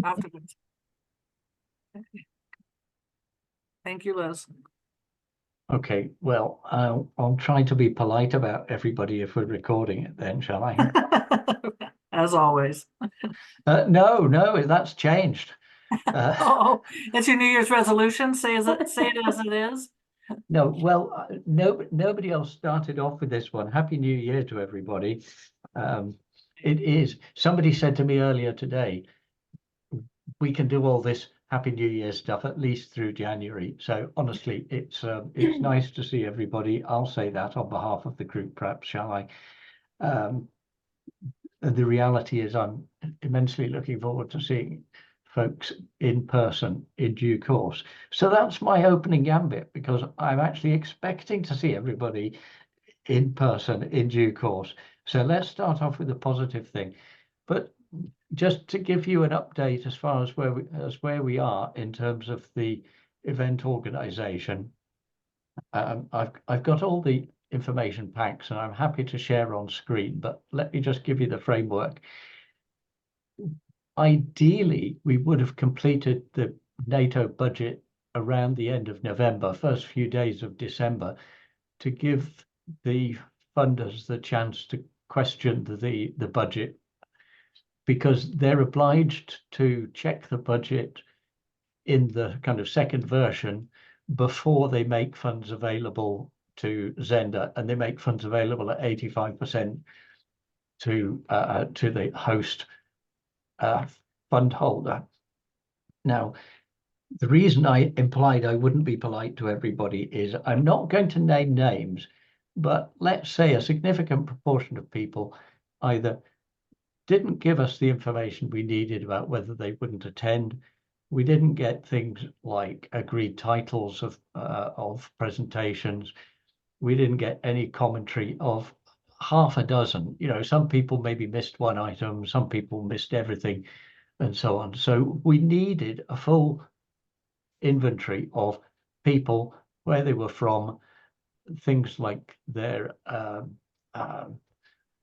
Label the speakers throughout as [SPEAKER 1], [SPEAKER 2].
[SPEAKER 1] afterwards. Thank you, Liz.
[SPEAKER 2] Okay, well, I'll try to be polite about everybody if we're recording it then, shall I?
[SPEAKER 1] As always.
[SPEAKER 2] No, that's changed.
[SPEAKER 1] Oh, it's your New Year's resolution? Say it as it is.
[SPEAKER 2] No, well, nobody else started off with this one. Happy New Year to everybody. It is. Somebody said to me earlier today, we can do all this Happy New Year stuff at least through January. So honestly, it's nice to see everybody. I'll say that on behalf of the group, perhaps, shall I? And the reality is I'm immensely looking forward to seeing folks in person in due course. So that's my opening gambit, because I'm actually expecting to see everybody in person in due course. So let's start off with a positive thing. But just to give you an update as far as where we are in terms of the event organization, I've got all the information packs and I'm happy to share on screen, but let me just give you the framework. Ideally, we would have completed the NATO budget around the end of November, first few days of December, to give the funders the chance to question the budget, because they're obliged to check the budget in the kind of second version before they make funds available to Zenda, and they make funds available at 85% to the host fund holder. Now, the reason I implied I wouldn't be polite to everybody is I'm not going to name names, but let's say a significant proportion of people either didn't give us the information we needed about whether they wouldn't attend. We didn't get things like agreed titles of presentations. We didn't get any commentary of half a dozen. You know, some people maybe missed one item, some people missed everything, and so on. So we needed a full inventory of people, where they were from, things like their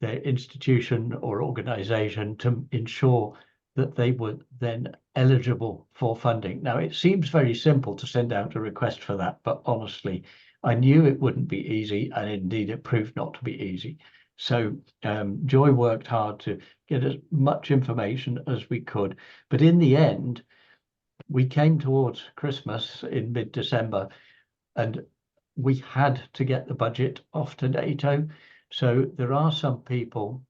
[SPEAKER 2] institution or organization, to ensure that they were then eligible for funding. Now, it seems very simple to send out a request for that, but honestly, I knew it wouldn't be easy, and indeed it proved not to be easy. So Joy worked hard to get as much information as we could, but in the end, we came towards Christmas in mid-December, and we had to get the budget off to NATO. So there are some people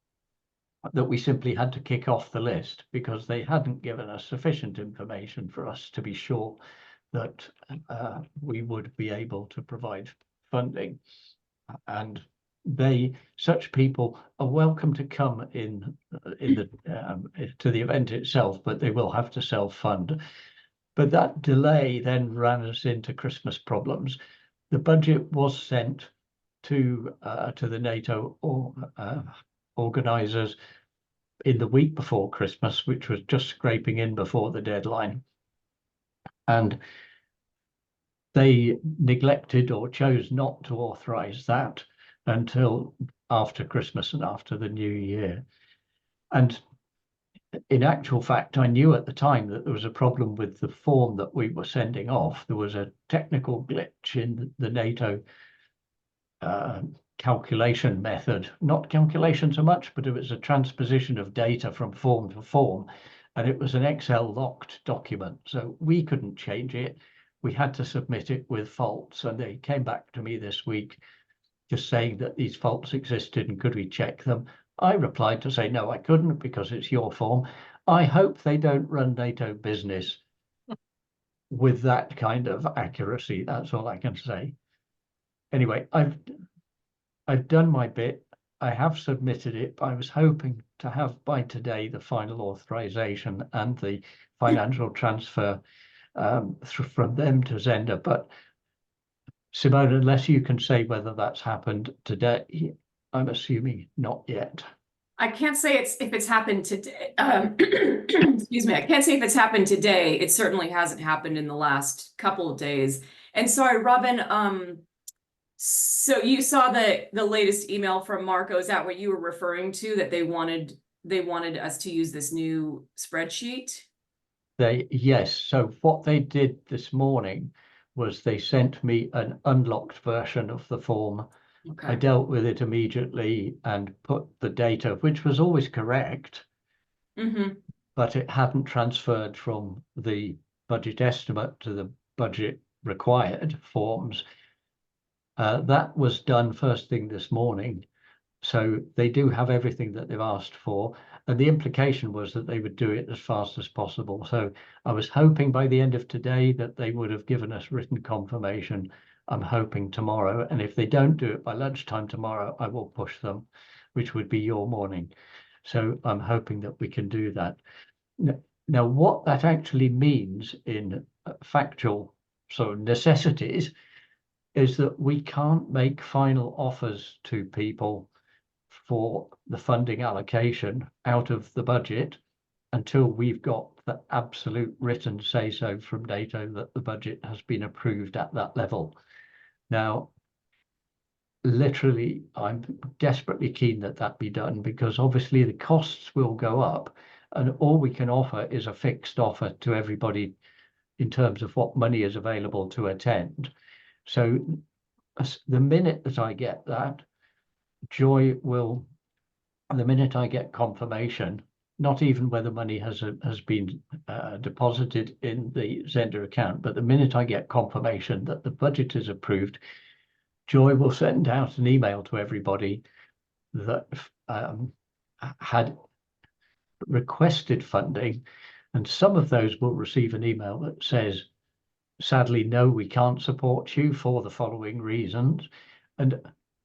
[SPEAKER 2] that we simply had to kick off the list because they hadn't given us sufficient information for us to be sure that we would be able to provide funding. And such people are welcome to come in to the event itself, but they will have to self-fund. But that delay then ran us into Christmas problems. The budget was sent to the NATO organizers in the week before Christmas, which was just scraping in before the deadline. And they neglected or chose not to authorize that until after Christmas and after the new year. And in actual fact, I knew at the time that there was a problem with the form that we were sending off. There was a technical glitch in the NATO calculation method, not calculation so much, but it was a transposition of data from form to form, and it was an Excel locked document, so we couldn't change it. We had to submit it with faults, and they came back to me this week just saying that these faults existed and could we check them. I replied to say no, I couldn't, because it's your form. I hope they don't run NATO business with that kind of accuracy. That's all I can say. Anyway, I've done my bit. I have submitted it. I was hoping to have by today the final authorization and the financial transfer from them to Zenda. But Simone, unless you can say whether that's happened today, I'm assuming not yet.
[SPEAKER 3] I can't say if it's happened today. Excuse me. I can't say if it's happened today. It certainly hasn't happened in the last couple of days. And sorry, Robin, so you saw the latest email from Marco. Is that what you were referring to, that they wanted us to use this new spreadsheet?
[SPEAKER 2] Yes, so what they did this morning was they sent me an unlocked version of the form. I
[SPEAKER 3] Okay.
[SPEAKER 2] dealt with it immediately and put the data, which was always correct,
[SPEAKER 3] Mm-hmm.
[SPEAKER 2] but it hadn't transferred from the budget estimate to the budget required forms. That was done first thing this morning. So they do have everything that they've asked for. And the implication was that they would do it as fast as possible. So I was hoping by the end of today that they would have given us written confirmation. I'm hoping tomorrow. And if they don't do it by lunchtime tomorrow, I will push them, which would be your morning. So I'm hoping that we can do that. Now, what that actually means in factual sort of necessities is that we can't make final offers to people for the funding allocation out of the budget until we've got the absolute written say-so from NATO that the budget has been approved at that level. Now, literally, I'm desperately keen that that be done, because obviously the costs will go up, and all we can offer is a fixed offer to everybody in terms of what money is available to attend. So the minute that I get that, Joy will, the minute I get confirmation, not even whether money has been deposited in the Zender account, but the minute I get confirmation that the budget is approved, Joy will send out an email to everybody that had requested funding, and some of those will receive an email that says, sadly, no, we can't support you for the following reasons. And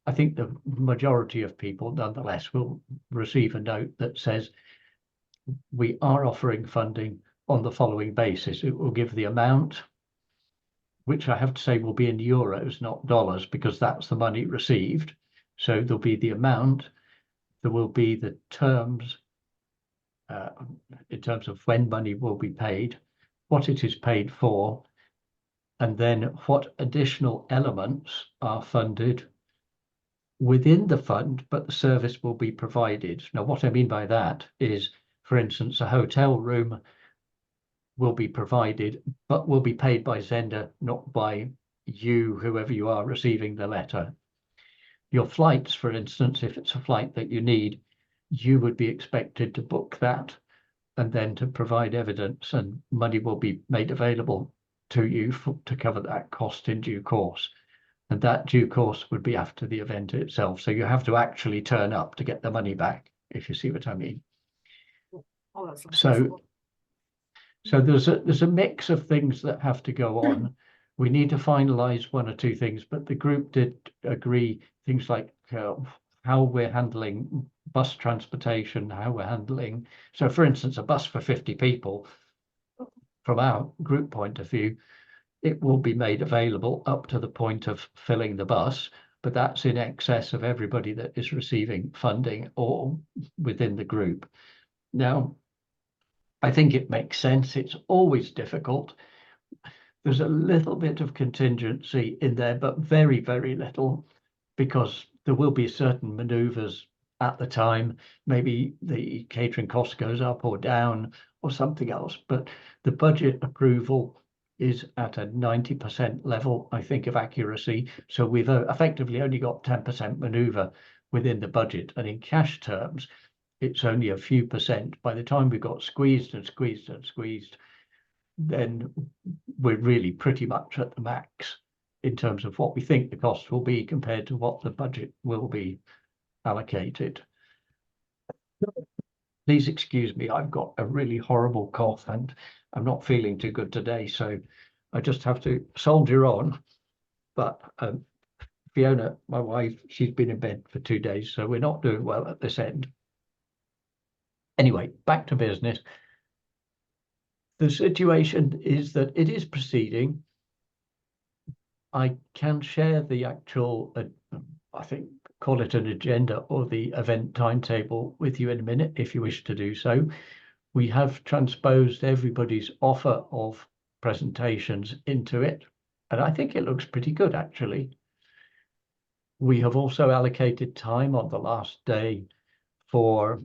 [SPEAKER 2] I think the majority of people nonetheless will receive a note that says, we are offering funding on the following basis. It will give the amount, which I have to say will be in euros, not dollars, because that's the money received. So there'll be the amount, there will be the terms in terms of when money will be paid, what it is paid for, and then what additional elements are funded within the fund, but the service will be provided. Now, what I mean by that is, for instance, a hotel room will be provided, but will be paid by Zender, not by you, whoever you are receiving the letter. Your flights, for instance, if it's a flight that you need, you would be expected to book that and then to provide evidence, and money will be made available to you to cover that cost in due course. And that due course would be after the event itself. So you have to actually turn up to get the money back, if you see what I mean.
[SPEAKER 1] Oh, that's
[SPEAKER 2] So there's a mix of things that have to go on. We need to finalize one or two things, but the group did agree things like how we're handling bus transportation, how we're handling. So for instance, a bus for 50 people, from our group point of view, it will be made available up to the point of filling the bus, but that's in excess of everybody that is receiving funding or within the group. Now, I think it makes sense. It's always difficult. There's a little bit of contingency in there, but very, very little, because there will be certain maneuvers at the time. Maybe the catering cost goes up or down or something else, but the budget approval is at a 90% level, I think, of accuracy. So we've effectively only got 10% maneuver within the budget. And in cash terms, it's only a few percent. By the time we got squeezed and squeezed and squeezed, then we're really pretty much at the max in terms of what we think the cost will be compared to what the budget will be allocated. Please excuse me, I've got a really horrible cough and I'm not feeling too good today, so I just have to soldier on. But Fiona, my wife, she's been in bed for 2 days, so we're not doing well at this end. Anyway, back to business. The situation is that it is proceeding. I can share the actual, I think, call it an agenda or the event timetable with you in a minute, if you wish to do so. We have transposed everybody's offer of presentations into it, and I think it looks pretty good, actually. We have also allocated time on the last day for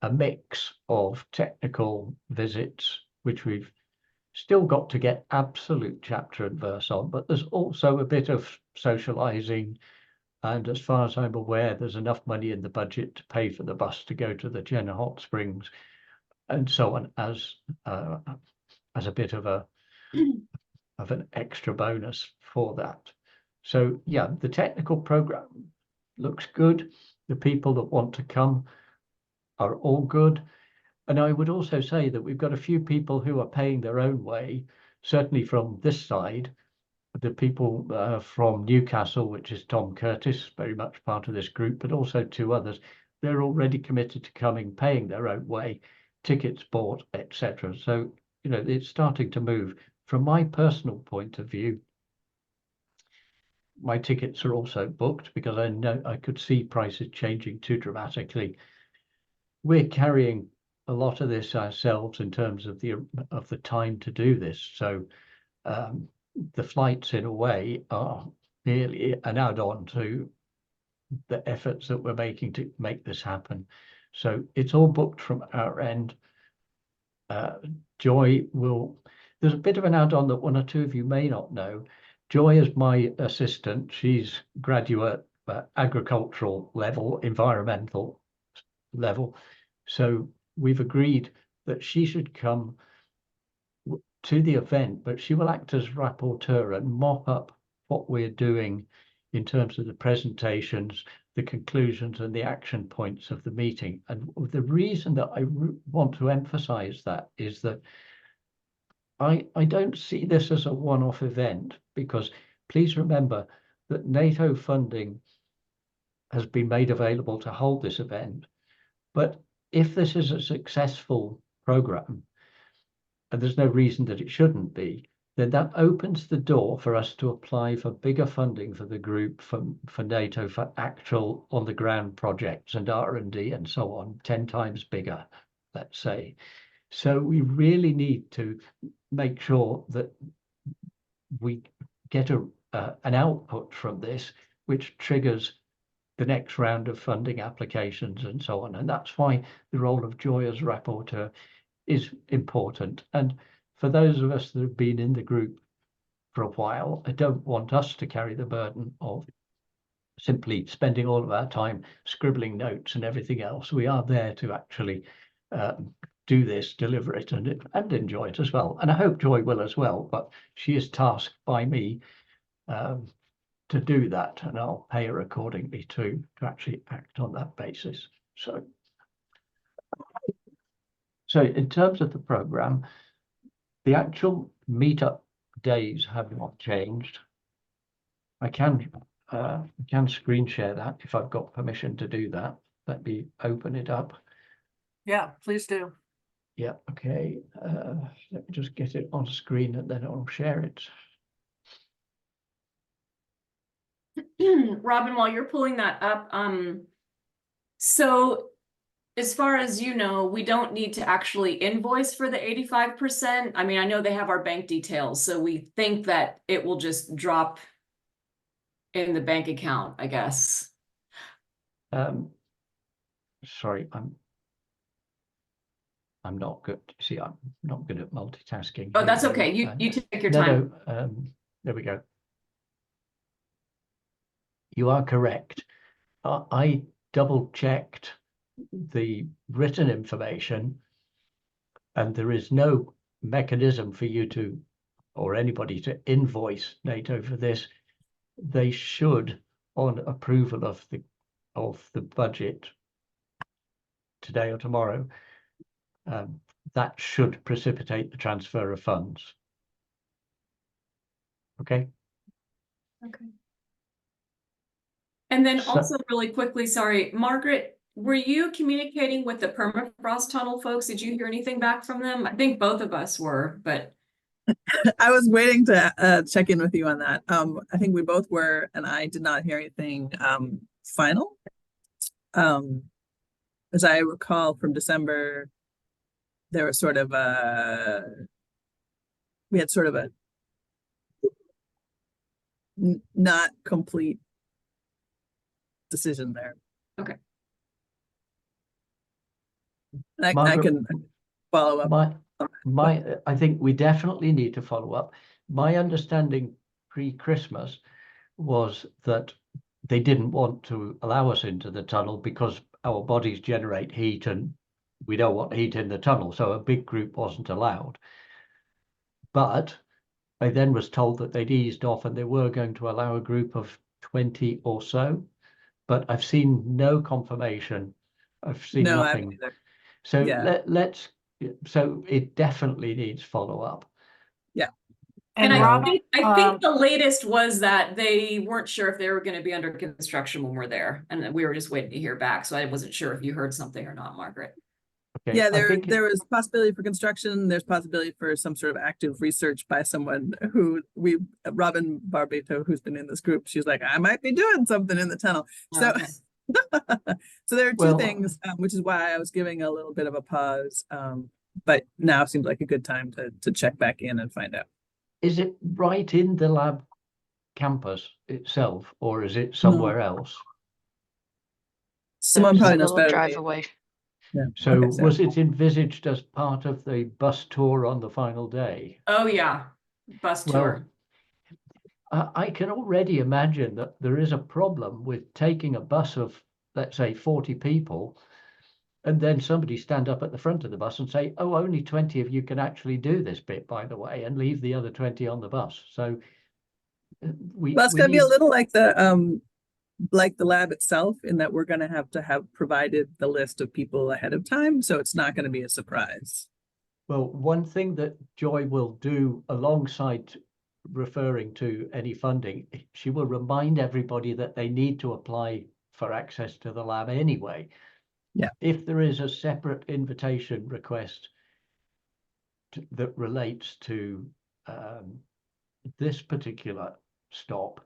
[SPEAKER 2] a mix of technical visits, which we've still got to get absolute chapter and verse on, but there's also a bit of socializing. And as far as I'm aware, there's enough money in the budget to pay for the bus to go to the Jenner Hot Springs and so on as a bit of an extra bonus for that. So yeah, the technical program looks good. The people that want to come are all good. And I would also say that we've got a few people who are paying their own way, certainly from this side. The people from Newcastle, which is Tom Curtis, very much part of this group, but also 2 others, they're already committed to coming, paying their own way, tickets bought, etc. So, you know, it's starting to move. From my personal point of view, my tickets are also booked because I know I could see prices changing too dramatically. We're carrying a lot of this ourselves in terms of the time to do this. So the flights, in a way, are merely an add-on to the efforts that we're making to make this happen. So it's all booked from our end. Joy will, there's a bit of an add-on that 1 or 2 of you may not know. Joy is my assistant. She's graduate agricultural level, environmental level. So we've agreed that she should come to the event, but she will act as rapporteur and mop up what we're doing in terms of the presentations, the conclusions and the action points of the meeting. And the reason that I want to emphasize that is that I don't see this as a one-off event, because please remember that NATO funding has been made available to hold this event. But if this is a successful program, and there's no reason that it shouldn't be, then that opens the door for us to apply for bigger funding for the group, for NATO, for actual on-the-ground projects and R&D and so on, 10 times bigger, let's say. So we really need to make sure that we get an output from this, which triggers the next round of funding applications and so on. And that's why the role of Joy as rapporteur is important. And for those of us that have been in the group for a while, I don't want us to carry the burden of simply spending all of our time scribbling notes and everything else. We are there to actually do this, deliver it, and enjoy it as well. And I hope Joy will as well, but she is tasked by me to do that, and I'll pay her accordingly to actually act on that basis. So in terms of the program, the actual meetup days have not changed. I can screen share that if I've got permission to do that. Let me open it up.
[SPEAKER 1] Yeah, please do.
[SPEAKER 2] Yeah, okay. Let me just get it on screen and then I'll share it.
[SPEAKER 3] Robin, while you're pulling that up, so as far as you know, we don't need to actually invoice for the 85%. I mean, I know they have our bank details, so we think that it will just drop in the bank account, I guess.
[SPEAKER 2] Sorry, I'm not good. See, I'm not good at multitasking.
[SPEAKER 3] Oh, that's okay. You take your time.
[SPEAKER 2] No, there we go. You are correct. I double checked the written information, and there is no mechanism for you to, or anybody to, invoice NATO for this. They should, on approval of the budget today or tomorrow, that should precipitate the transfer of funds. Okay.
[SPEAKER 3] Okay. And then also really quickly, sorry, Margaret, were you communicating with the permafrost tunnel folks? Did you hear anything back from them? I think both of us were, but.
[SPEAKER 4] I was waiting to check in with you on that. I think we both were, and I did not hear anything final. As I recall from December, there was sort of we had sort of a not complete decision there.
[SPEAKER 3] Okay.
[SPEAKER 4] I
[SPEAKER 2] Margaret,
[SPEAKER 4] can follow up.
[SPEAKER 2] I think we definitely need to follow up. My understanding pre-Christmas was that they didn't want to allow us into the tunnel because our bodies generate heat and we don't want heat in the tunnel. So a big group wasn't allowed. But I then was told that they'd eased off and they were going to allow a group of 20 or so. But I've seen no confirmation. I've seen
[SPEAKER 4] No, I haven't
[SPEAKER 2] nothing.
[SPEAKER 4] either.
[SPEAKER 2] So
[SPEAKER 4] Yeah.
[SPEAKER 2] so it definitely needs follow-up.
[SPEAKER 3] And I
[SPEAKER 1] Robin,
[SPEAKER 3] think the latest was that they weren't sure if they were going to be under construction when we're there, and we were just waiting to hear back. So I wasn't sure if you heard something or not, Margaret.
[SPEAKER 2] Okay,
[SPEAKER 4] Yeah,
[SPEAKER 2] I think
[SPEAKER 4] there was possibility for construction. There's possibility for some sort of active research by someone who Robin Barbato, who's been in this group, she's like, I might be doing something in the tunnel. So,
[SPEAKER 3] Okay.
[SPEAKER 4] so there are two
[SPEAKER 2] Well,
[SPEAKER 4] things, which is why I was giving a little bit of a pause. But now seems like a good time to check back in and find out.
[SPEAKER 2] is it right in the lab campus itself, or is it somewhere else?
[SPEAKER 4] Someone
[SPEAKER 5] There's
[SPEAKER 4] probably
[SPEAKER 5] a
[SPEAKER 4] knows
[SPEAKER 5] little
[SPEAKER 4] better.
[SPEAKER 5] drive
[SPEAKER 4] than me.
[SPEAKER 5] away.
[SPEAKER 4] Yeah.
[SPEAKER 2] So
[SPEAKER 4] Okay, Sarah.
[SPEAKER 2] was it envisaged as part of the bus tour on the final day?
[SPEAKER 3] Oh yeah, bus tour.
[SPEAKER 2] I can already imagine that there is a problem with taking a bus of, let's say, 40 people, and then somebody stand up at the front of the bus and say, oh, only 20 of you can actually do this bit, by the way, and leave the other 20 on the bus. So
[SPEAKER 4] Well, it's going to be a little like the lab itself, in that we're going to have provided the list of people ahead of time, so it's not going to be a surprise.
[SPEAKER 2] Well, one thing that Joy will do alongside referring to any funding, she will remind everybody that they need to apply for access to the lab anyway.
[SPEAKER 4] Yeah.
[SPEAKER 2] If there is a separate invitation request that relates to this particular stop,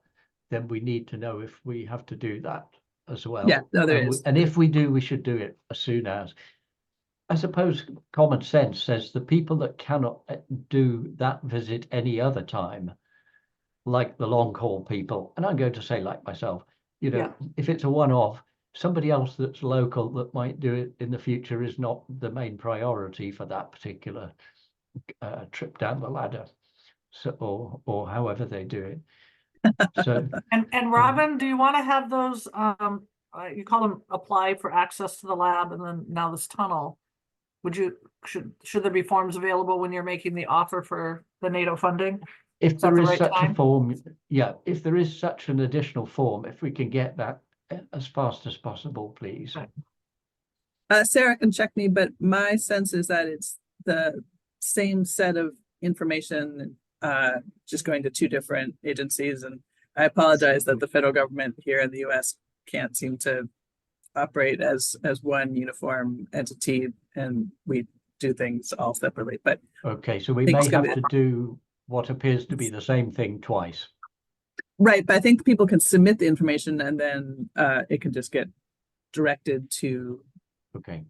[SPEAKER 2] then we need to know if we have to do that as well.
[SPEAKER 4] Yeah, no, there is.
[SPEAKER 2] And if we do, we should do it as soon as. I suppose common sense says the people that cannot do that visit any other time, like the long haul people, and I'm going to say like myself, you know, if it's a one-off, somebody else that's local that might do it in the future is not the main priority for that particular trip down the ladder, so or however they do it. So
[SPEAKER 1] and Robin, do you want to have those, you call them apply for access to the lab and then now this tunnel? Should there be forms available when you're making the offer for the NATO funding?
[SPEAKER 2] if there
[SPEAKER 1] the
[SPEAKER 2] is
[SPEAKER 1] right
[SPEAKER 2] such a
[SPEAKER 1] time?
[SPEAKER 2] form, yeah, if there is such an additional form, if we can get that as fast as possible, please.
[SPEAKER 4] Sarah can check me, but my sense is that it's the same set of information, just going to two different agencies. And I apologize that the federal government here in the US can't seem to operate as one uniform entity, and we do things all separately. But
[SPEAKER 2] Okay, so we
[SPEAKER 4] Things
[SPEAKER 2] may
[SPEAKER 4] can
[SPEAKER 2] have
[SPEAKER 4] be-
[SPEAKER 2] to do what appears to be the same thing twice.
[SPEAKER 4] right, but I think people can submit the information and then it can just get directed to
[SPEAKER 2] Okay,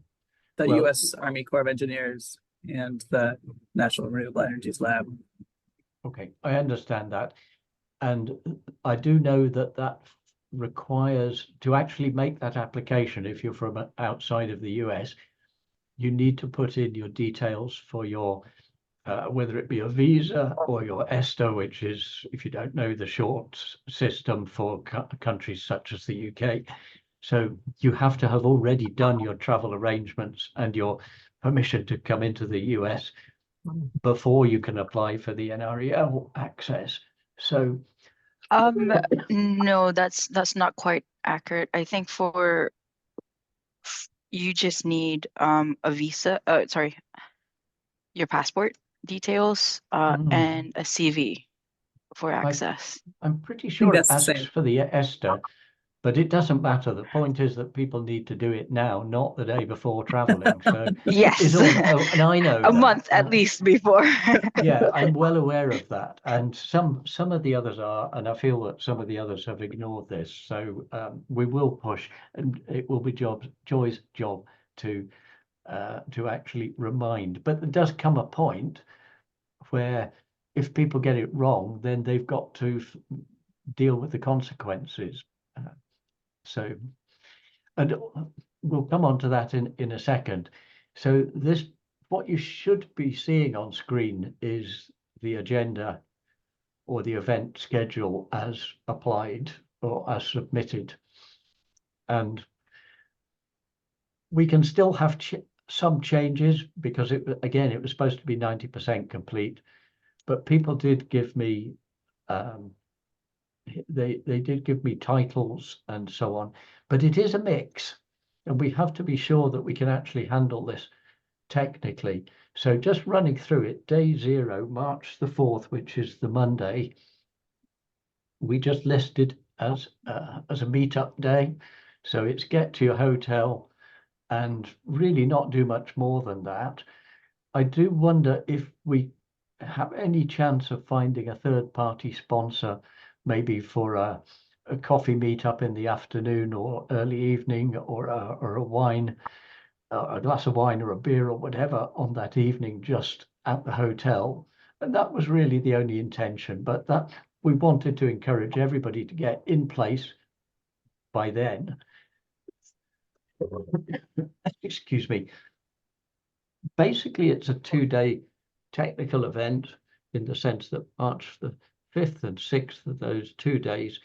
[SPEAKER 4] the
[SPEAKER 2] Well-
[SPEAKER 4] US Army Corps of Engineers and the National Renewable Energies Lab.
[SPEAKER 2] okay, I understand that. And I do know that that requires, to actually make that application, if you're from outside of the US, you need to put in your details for your, whether it be a visa or your ESTA, which is, if you don't know, the short system for countries such as the UK. So you have to have already done your travel arrangements and your permission to come into the US before you can apply for the NREL access. So
[SPEAKER 5] No, that's not quite accurate. I think you just need a visa, your passport details and a CV for access.
[SPEAKER 2] I'm pretty sure it
[SPEAKER 4] that's the
[SPEAKER 2] asks
[SPEAKER 4] same.
[SPEAKER 2] for the ESTA, but it doesn't matter. The point is that people need to do it now, not the day before traveling. So
[SPEAKER 5] Yes.
[SPEAKER 2] and I know
[SPEAKER 5] A
[SPEAKER 2] that.
[SPEAKER 5] month at least before.
[SPEAKER 2] Yeah, I'm well aware of that, and some of the others are, and I feel that some of the others have ignored this. So we will push, and it will be Joy's job to actually remind. But there does come a point where if people get it wrong, then they've got to deal with the consequences. So, and we'll come on to that in a second. So this, what you should be seeing on screen is the agenda or the event schedule as applied or as submitted. And we can still have some changes because it was supposed to be 90% complete, but people did give me they did give me titles and so on, but it is a mix and we have to be sure that we can actually handle this technically. So just running through it, day 0, March the 4th, which is the Monday, we just listed as a meetup day. So it's get to your hotel and really not do much more than that. I do wonder if we have any chance of finding a third-party sponsor, maybe for a coffee meetup in the afternoon or early evening, or a wine, a glass of wine or a beer or whatever on that evening just at the hotel. And that was really the only intention, but that we wanted to encourage everybody to get in place by then. Excuse me. Basically, it's a 2-day technical event in the sense that March the 5th and 6th of those 2 days.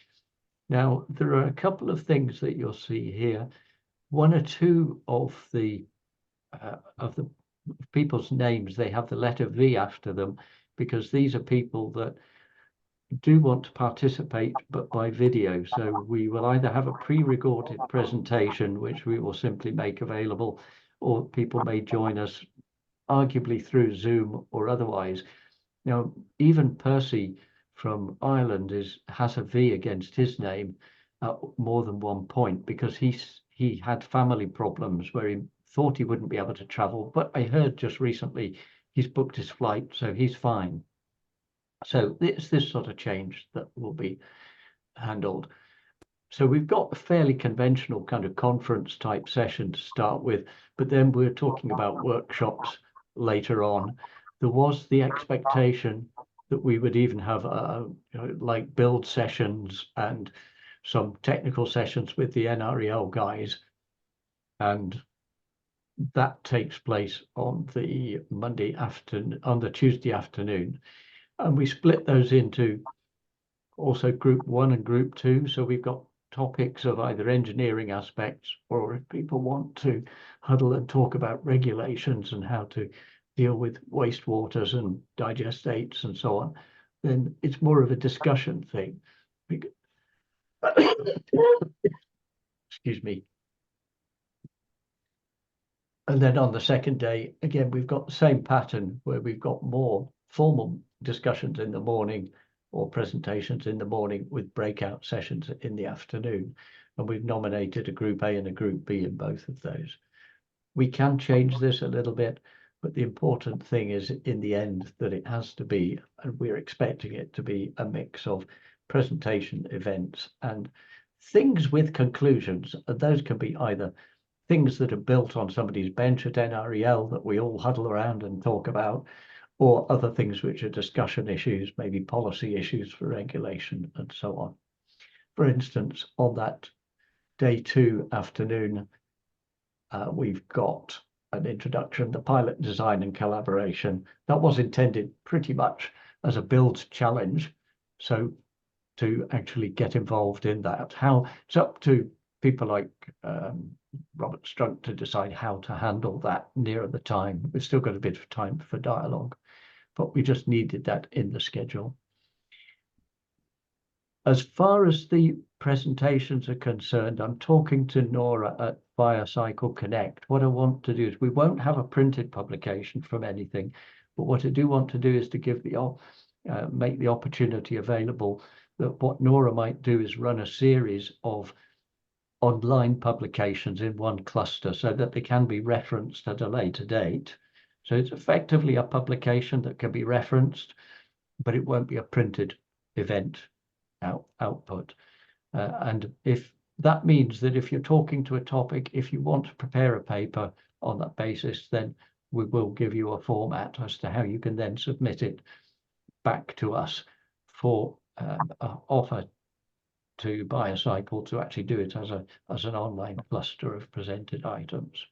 [SPEAKER 2] Now, there are a couple of things that you'll see here. 1 or 2 of the people's names, they have the letter V after them, because these are people that do want to participate, but by video. So we will either have a pre-recorded presentation, which we will simply make available, or people may join us arguably through Zoom or otherwise. Now, even Percy from Ireland has a V against his name at more than one point, because he had family problems where he thought he wouldn't be able to travel, but I heard just recently he's booked his flight, so he's fine. So it's this sort of change that will be handled. So we've got a fairly conventional kind of conference type session to start with, but then we're talking about workshops later on. There was the expectation that we would even have like build sessions and some technical sessions with the NREL guys, and that takes place on the Monday afternoon, on the Tuesday afternoon, and we split those into also group 1 and group 2. So we've got topics of either engineering aspects, or if people want to huddle and talk about regulations and how to deal with wastewaters and digestates and so on, then it's more of a discussion thing. Excuse me. And then on the second day, again, we've got the same pattern where we've got more formal discussions in the morning or presentations in the morning with breakout sessions in the afternoon. And we've nominated a group A and a group B in both of those. We can change this a little bit, but the important thing is in the end that it has to be, and we're expecting it to be, a mix of presentation events and things with conclusions. And those can be either things that are built on somebody's bench at NREL that we all huddle around and talk about, or other things which are discussion issues, maybe policy issues for regulation and so on. For instance, on that day 2 afternoon, we've got an introduction, the pilot design and collaboration. That was intended pretty much as a build challenge. So to actually get involved in that, how it's up to people like Robert Strunk to decide how to handle that nearer the time. We've still got a bit of time for dialogue, but we just needed that in the schedule. As far as the presentations are concerned, I'm talking to Nora at Biocycle Connect. What I want to do is, we won't have a printed publication from anything, but what I do want to do is to give make the opportunity available that what Nora might do is run a series of online publications in one cluster so that they can be referenced at a later date. So it's effectively a publication that can be referenced, but it won't be a printed event output. And if that means that if you're talking to a topic, if you want to prepare a paper on that basis, then we will give you a format as to how you can then submit it back to us for offer to Biocycle to actually do it as an online cluster of presented items.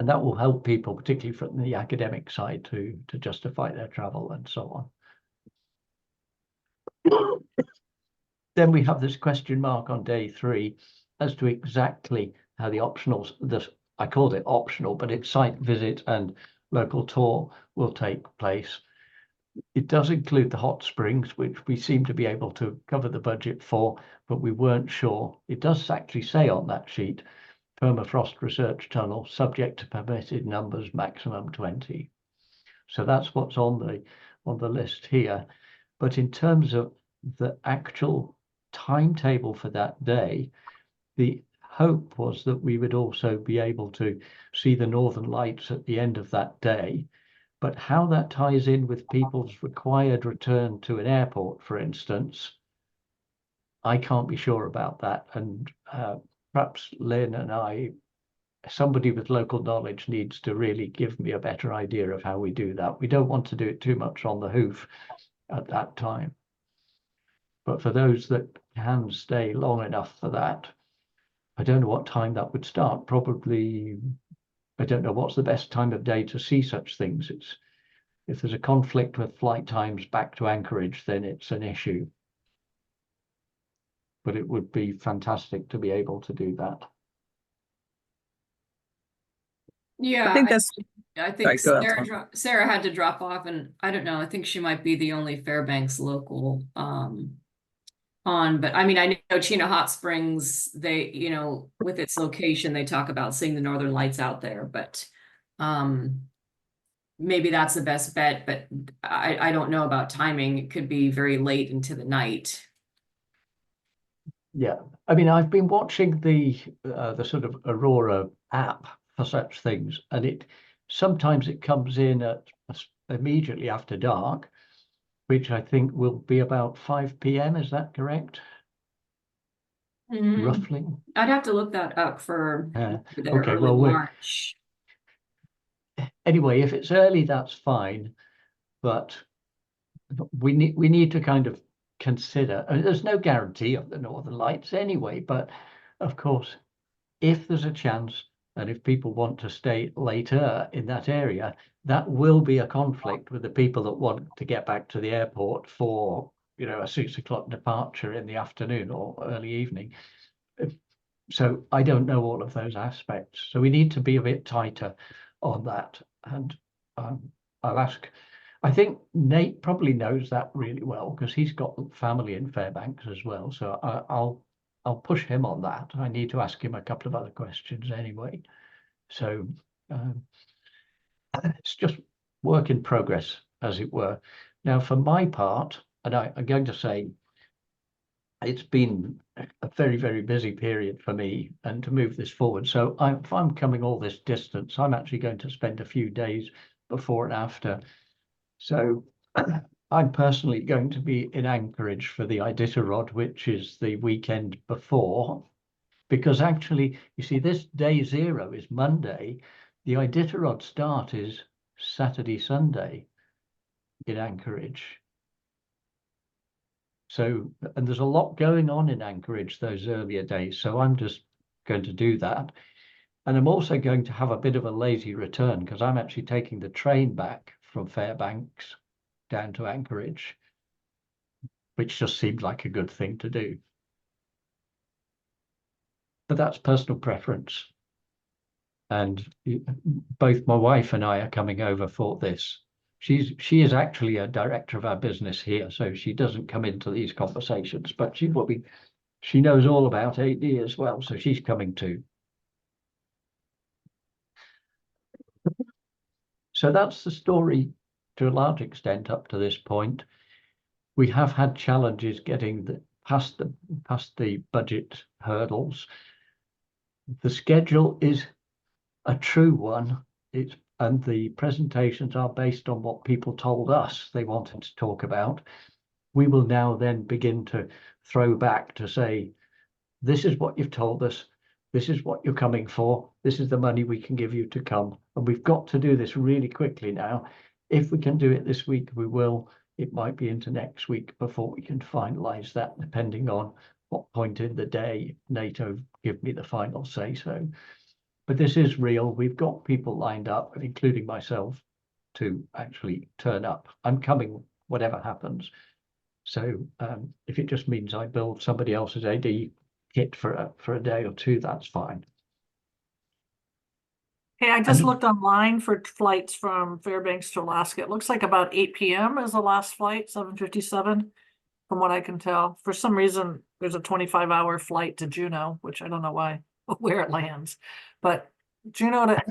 [SPEAKER 2] And that will help people, particularly from the academic side, to justify their travel and so on. Then we have this question mark on day 3 as to exactly how the optionals, this I called it optional, but it's site visit and local tour will take place. It does include the hot springs, which we seem to be able to cover the budget for, but we weren't sure. It does actually say on that sheet, permafrost research tunnel, subject to permitted numbers, maximum 20. So that's what's on the list here. But in terms of the actual timetable for that day, the hope was that we would also be able to see the northern lights at the end of that day. But how that ties in with people's required return to an airport, for instance, I can't be sure about that. And perhaps Lynn and I, somebody with local knowledge, needs to really give me a better idea of how we do that. We don't want to do it too much on the hoof at that time. But for those that can stay long enough for that, I don't know what time that would start. Probably, I don't know what's the best time of day to see such things. It's, if there's a conflict with flight times back to Anchorage, then it's an issue. But it would be fantastic to be able to do that.
[SPEAKER 3] Yeah,
[SPEAKER 4] I think that's,
[SPEAKER 3] I think
[SPEAKER 4] Sorry, go on,
[SPEAKER 3] Sarah had to drop off, and I don't know, I think she might be the only Fairbanks local on, but I mean, I know Chena Hot Springs, they, you know, with its location, they talk about seeing the northern lights out there, but maybe that's the best bet, but I don't know about timing. It could be very late into the night.
[SPEAKER 2] Yeah, I mean, I've been watching the sort of Aurora app for such things, and it sometimes it comes in at immediately after dark, which I think will be about 5 p.m. Is that correct? Roughly.
[SPEAKER 3] I'd have to look that up for
[SPEAKER 2] okay, well,
[SPEAKER 3] March.
[SPEAKER 2] Anyway, if it's early, that's fine, but we need to kind of consider. I mean, there's no guarantee of the northern lights anyway, but of course, if there's a chance and if people want to stay later in that area, that will be a conflict with the people that want to get back to the airport for, you know, a 6 o'clock departure in the afternoon or early evening. So I don't know all of those aspects. So we need to be a bit tighter on that. And I'll ask, I think Nate probably knows that really well because he's got family in Fairbanks as well. So I'll push him on that. I need to ask him a couple of other questions anyway. So it's just work in progress, as it were. Now, for my part, and I'm going to say it's been a very, very busy period for me and to move this forward. So if I'm coming all this distance, I'm actually going to spend a few days before and after. So I'm personally going to be in Anchorage for the Iditarod, which is the weekend before, because actually, you see, this day 0 is Monday. The Iditarod start is Saturday, Sunday in Anchorage. So, and there's a lot going on in Anchorage those earlier days. So I'm just going to do that. And I'm also going to have a bit of a lazy return because I'm actually taking the train back from Fairbanks down to Anchorage, which just seemed like a good thing to do. But that's personal preference. And both my wife and I are coming over for this. She is actually a director of our business here, so she doesn't come into these conversations, but she knows all about AD as well, so she's coming too. So that's the story to a large extent up to this point. We have had challenges getting past the budget hurdles. The schedule is a true one. And the presentations are based on what people told us they wanted to talk about. We will now then begin to throw back to say, this is what you've told us. This is what you're coming for. This is the money we can give you to come. And we've got to do this really quickly now. If we can do it this week, we will. It might be into next week before we can finalize that, depending on what point in the day NATO give me the final say so. But this is real. We've got people lined up, including myself, to actually turn up. I'm coming, whatever happens. So if it just means I build somebody else's AD kit for a day or two, that's fine.
[SPEAKER 1] Hey, I just
[SPEAKER 2] And-
[SPEAKER 1] looked online for flights from Fairbanks to Alaska. It looks like about 8 p.m. is the last flight, 7:57, from what I can tell. For some reason, there's a 25-hour flight to Juneau, which I don't know why, where it lands. But Juneau to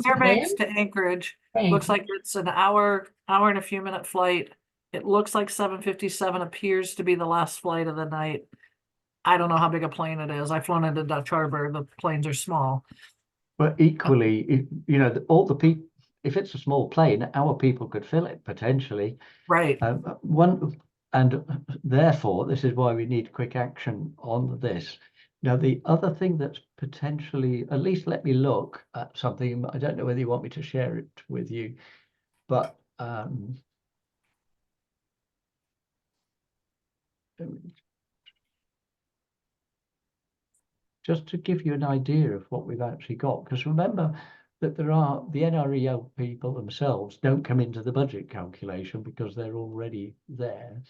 [SPEAKER 1] Fairbanks to Anchorage looks like it's an hour and a few minute flight. It looks like 7:57 appears to be the last flight of the night. I don't know how big a plane it is. I've flown into Dutch Harbor. The planes are small.
[SPEAKER 2] But equally, you know, all the people, if it's a small plane, our people could fill it potentially.
[SPEAKER 1] Right.
[SPEAKER 2] And therefore, this is why we need quick action on this. Now, the other thing that's potentially, at least let me look at something. I don't know whether you want me to share it with you, but just to give you an idea of what we've actually got, because remember that the NREL people themselves don't come into the budget calculation because they're already there.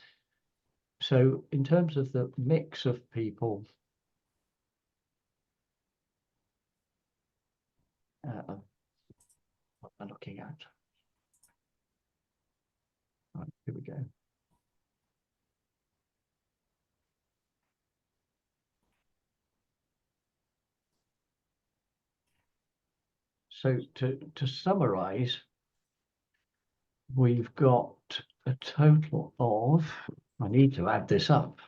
[SPEAKER 2] So in terms of the mix of people, what am I looking at? Right, here we go. So to summarize, we've got a total of, I need to add this up.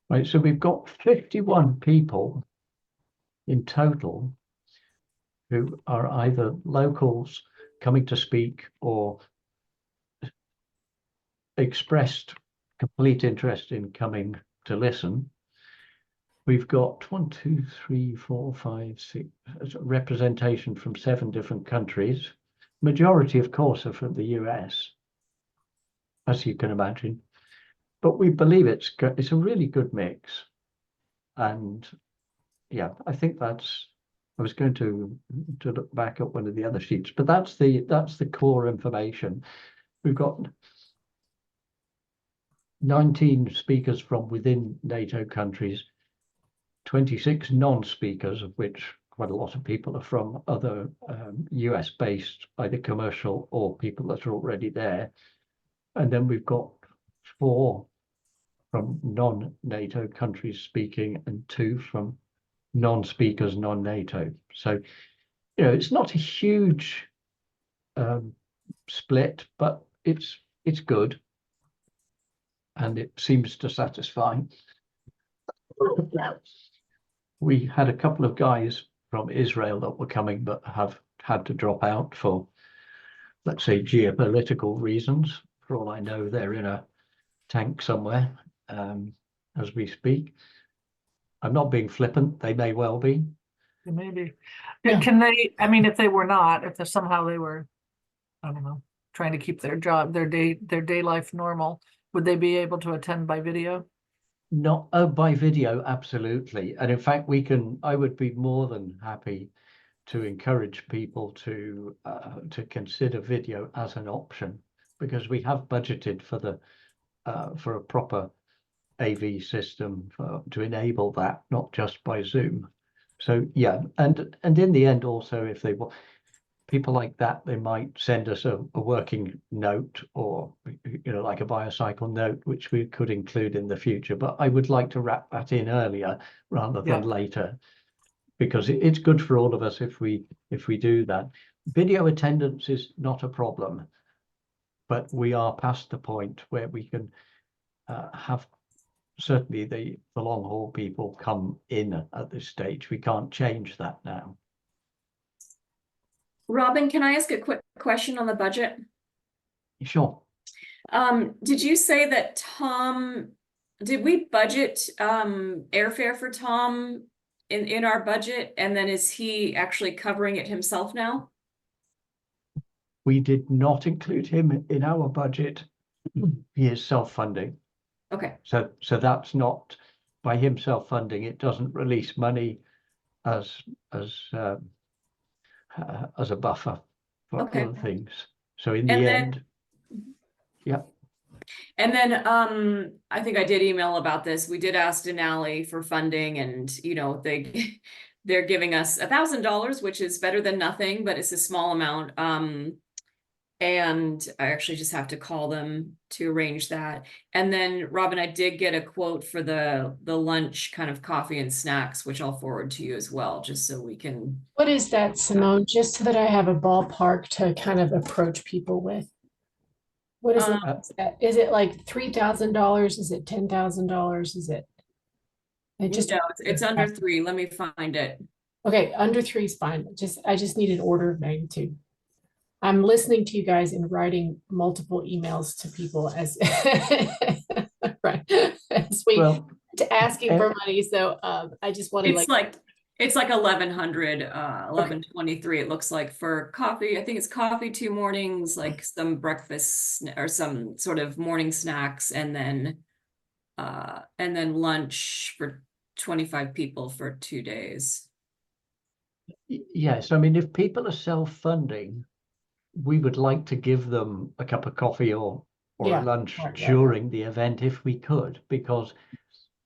[SPEAKER 2] Right, so we've got 51 people in total who are either locals coming to speak or expressed complete interest in coming to listen. We've got 1, 2, 3, 4, 5, 6 representation from 7 different countries. Majority, of course, are from the US, as you can imagine. But we believe it's a really good mix. And yeah, I think that's, I was going to look back at one of the other sheets, but that's the core information. We've got 19 speakers from within NATO countries, 26 non-speakers, of which quite a lot of people are from other US-based, either commercial or people that are already there. And then we've got 4 from non-NATO countries speaking and 2 from non-speakers, non-NATO. So, you know, it's not a huge split, but it's good. And it seems to satisfy. We had a couple of guys from Israel that were coming, but have had to drop out for, let's say, geopolitical reasons. For all I know, they're in a tank somewhere as we speak. I'm not being flippant. They may well be.
[SPEAKER 1] Maybe.
[SPEAKER 2] Yeah.
[SPEAKER 1] Can they, I mean, if they were not, if somehow they were, I don't know, trying to keep their job, their day life normal, would they be able to attend by video?
[SPEAKER 2] Not by video, absolutely. And in fact, I would be more than happy to encourage people to consider video as an option, because we have budgeted for a proper AV system to enable that, not just by Zoom. So yeah, and in the end also, if they want people like that, they might send us a working note, or like a biocycle note, which we could include in the future. But I would like to wrap that in earlier rather than later, because it's good for all of us if we do that. Video attendance is not a problem, but we are past the point where we can have certainly the long haul people come in at this stage. We can't change that now.
[SPEAKER 3] Robin, can I ask a quick question on the budget?
[SPEAKER 2] Sure.
[SPEAKER 3] Did you say that did we budget airfare for Tom in our budget, and then is he actually covering it himself now?
[SPEAKER 2] We did not include him in our budget. he is self-funding.
[SPEAKER 3] Okay,
[SPEAKER 2] So that's not, by him self-funding, it doesn't release money as a buffer for
[SPEAKER 3] Okay.
[SPEAKER 2] other things. So in
[SPEAKER 3] And
[SPEAKER 2] the
[SPEAKER 3] then-
[SPEAKER 2] end, yeah.
[SPEAKER 3] and then I think I did email about this. We did ask Denali for funding, and you know, they're giving us $1,000, which is better than nothing, but it's a small amount. And I actually just have to call them to arrange that. And then Robin, I did get a quote for the lunch kind of coffee and snacks, which I'll forward to you as well, just so we can.
[SPEAKER 6] What is that, Simone? Just so that I have a ballpark to kind of approach people with. What is it? Is it like $3,000? Is it $10,000? Is it? I just,
[SPEAKER 3] No, it's under 3. Let me find it.
[SPEAKER 6] okay, under 3 is fine. I just need an order of magnitude. I'm listening to you guys and writing multiple emails to people as right as we
[SPEAKER 2] Well,
[SPEAKER 6] to asking for money. So I just want to
[SPEAKER 3] It's like 1100, 1123. It looks like for coffee. I think it's coffee 2 mornings, like some breakfast or some sort of morning snacks, and then lunch for 25 people for 2 days.
[SPEAKER 2] yes, I mean, if people are self-funding, we would like to give them a cup of coffee or
[SPEAKER 6] Yeah,
[SPEAKER 2] a lunch
[SPEAKER 6] right.
[SPEAKER 2] during the event if we could, because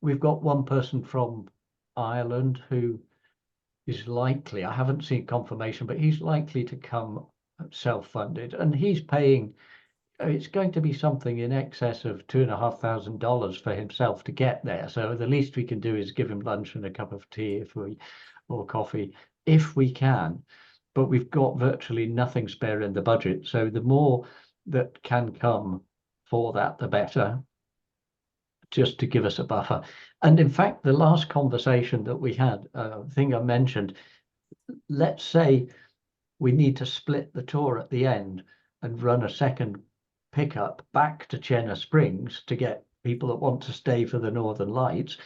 [SPEAKER 2] we've got one person from Ireland who is likely, I haven't seen confirmation, but he's likely to come self-funded, and he's paying, it's going to be something in excess of $2,500 for himself to get there. So the least we can do is give him lunch and a cup of tea or coffee if we can. But we've got virtually nothing spare in the budget. So the more that can come for that, the better, just to give us a buffer. And in fact, the last conversation that we had, thing I mentioned, let's say we need to split the tour at the end and run a second pickup back to Chenna Springs to get people that want to stay for the Northern Lights.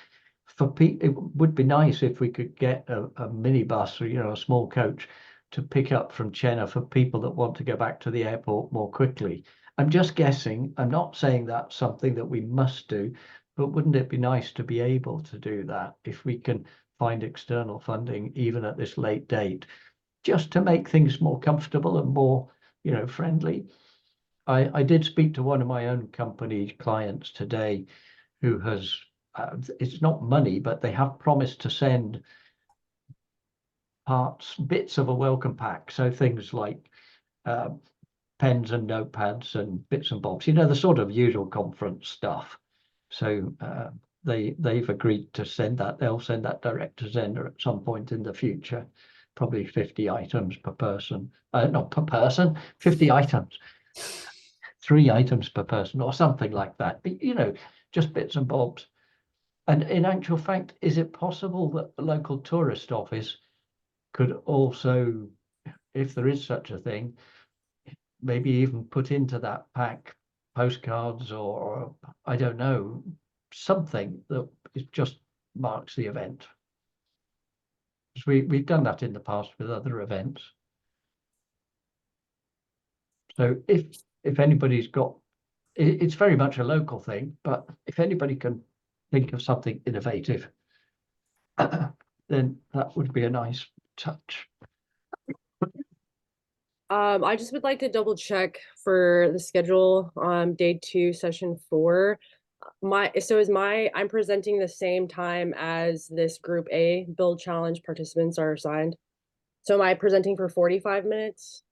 [SPEAKER 2] It would be nice if we could get a minibus or a small coach to pick up from Chenna for people that want to go back to the airport more quickly. I'm just guessing. I'm not saying that's something that we must do, but wouldn't it be nice to be able to do that if we can find external funding even at this late date, just to make things more comfortable and more, friendly. I did speak to one of my own company clients today who has, it's not money, but they have promised to send bits of a welcome pack. So things like pens and notepads and bits and bobs, the sort of usual conference stuff. So they've agreed to send that. They'll send that direct to Zenda at some point in the future, probably 50 items per person, not per person, 50 items, 3 items per person or something like that. But, just bits and bobs. And in actual fact, is it possible that the local tourist office could also, if there is such a thing, maybe even put into that pack postcards or I don't know, something that just marks the event? We've done that in the past with other events. So if anybody's got, it's very much a local thing, but if anybody can think of something innovative, then that would be a nice touch.
[SPEAKER 7] I just would like to double check for the schedule on day 2, session 4. I'm presenting the same time as this group A build challenge participants are assigned. So am I presenting for 45 minutes?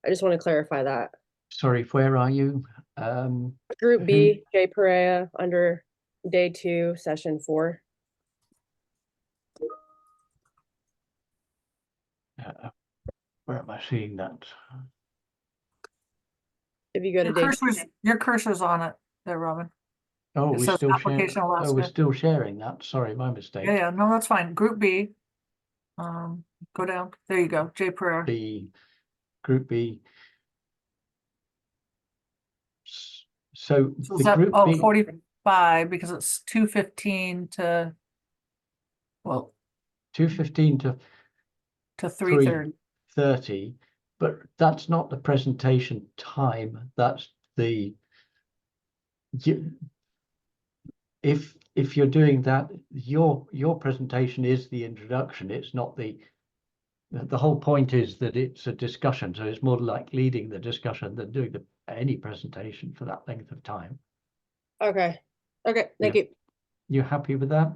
[SPEAKER 7] I just want to clarify that.
[SPEAKER 2] Sorry, where are you?
[SPEAKER 7] Group B, Jay Perea, under day 2, session 4.
[SPEAKER 2] Where am I seeing that?
[SPEAKER 7] If you go to
[SPEAKER 1] Your cursor's on it there, Robin.
[SPEAKER 2] Oh,
[SPEAKER 1] It
[SPEAKER 2] we're
[SPEAKER 1] says
[SPEAKER 2] still sharing.
[SPEAKER 1] application
[SPEAKER 2] Oh, we're
[SPEAKER 1] Alaska.
[SPEAKER 2] still sharing that. Sorry, my mistake.
[SPEAKER 1] Yeah, no, that's fine. Group B. Go down. There you go. Jay Pereira.
[SPEAKER 2] The Group B. So
[SPEAKER 1] So
[SPEAKER 2] the
[SPEAKER 1] is that,
[SPEAKER 2] Group B,
[SPEAKER 1] 45 because it's 2:15 to, well,
[SPEAKER 2] 2:15 to
[SPEAKER 1] 3:30.
[SPEAKER 2] 3:30, but that's not the presentation time. That's the if you're doing that, your presentation is the introduction. It's not the whole point is that it's a discussion. So it's more like leading the discussion than doing any presentation for that length of time.
[SPEAKER 7] Okay. Okay, thank you.
[SPEAKER 2] You happy with that?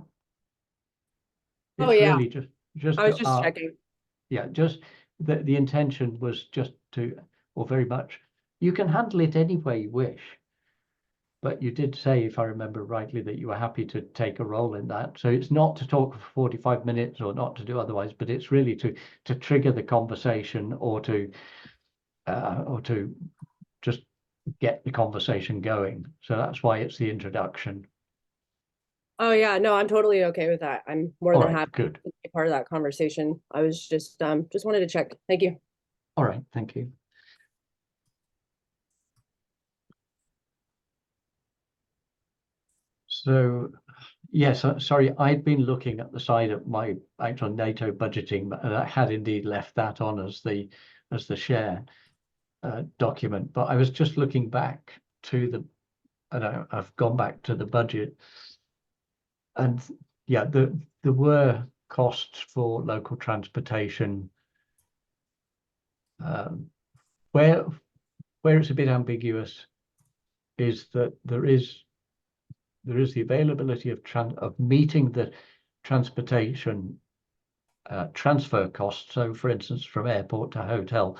[SPEAKER 7] Oh,
[SPEAKER 2] It's
[SPEAKER 7] yeah.
[SPEAKER 2] really just
[SPEAKER 7] I was
[SPEAKER 2] to
[SPEAKER 7] just checking.
[SPEAKER 2] Yeah, just the intention was just to, or very much, you can handle it any way you wish. But you did say, if I remember rightly, that you were happy to take a role in that. So it's not to talk for 45 minutes or not to do otherwise, but it's really to trigger the conversation or to just get the conversation going. So that's why it's the introduction.
[SPEAKER 7] Oh yeah, no, I'm totally okay with that. I'm more
[SPEAKER 2] All
[SPEAKER 7] than
[SPEAKER 2] right,
[SPEAKER 7] happy
[SPEAKER 2] good.
[SPEAKER 7] to be part of that conversation. I was just wanted to check. Thank you.
[SPEAKER 2] All right, thank you. So, yes, sorry, I'd been looking at the side of my actual NATO budgeting, and I had indeed left that on as the share document. But I was just looking back to and I've gone back to the budget, and yeah, there were costs for local transportation. Where it's a bit ambiguous is that there is the availability of meeting the transportation transfer costs. So, for instance, from airport to hotel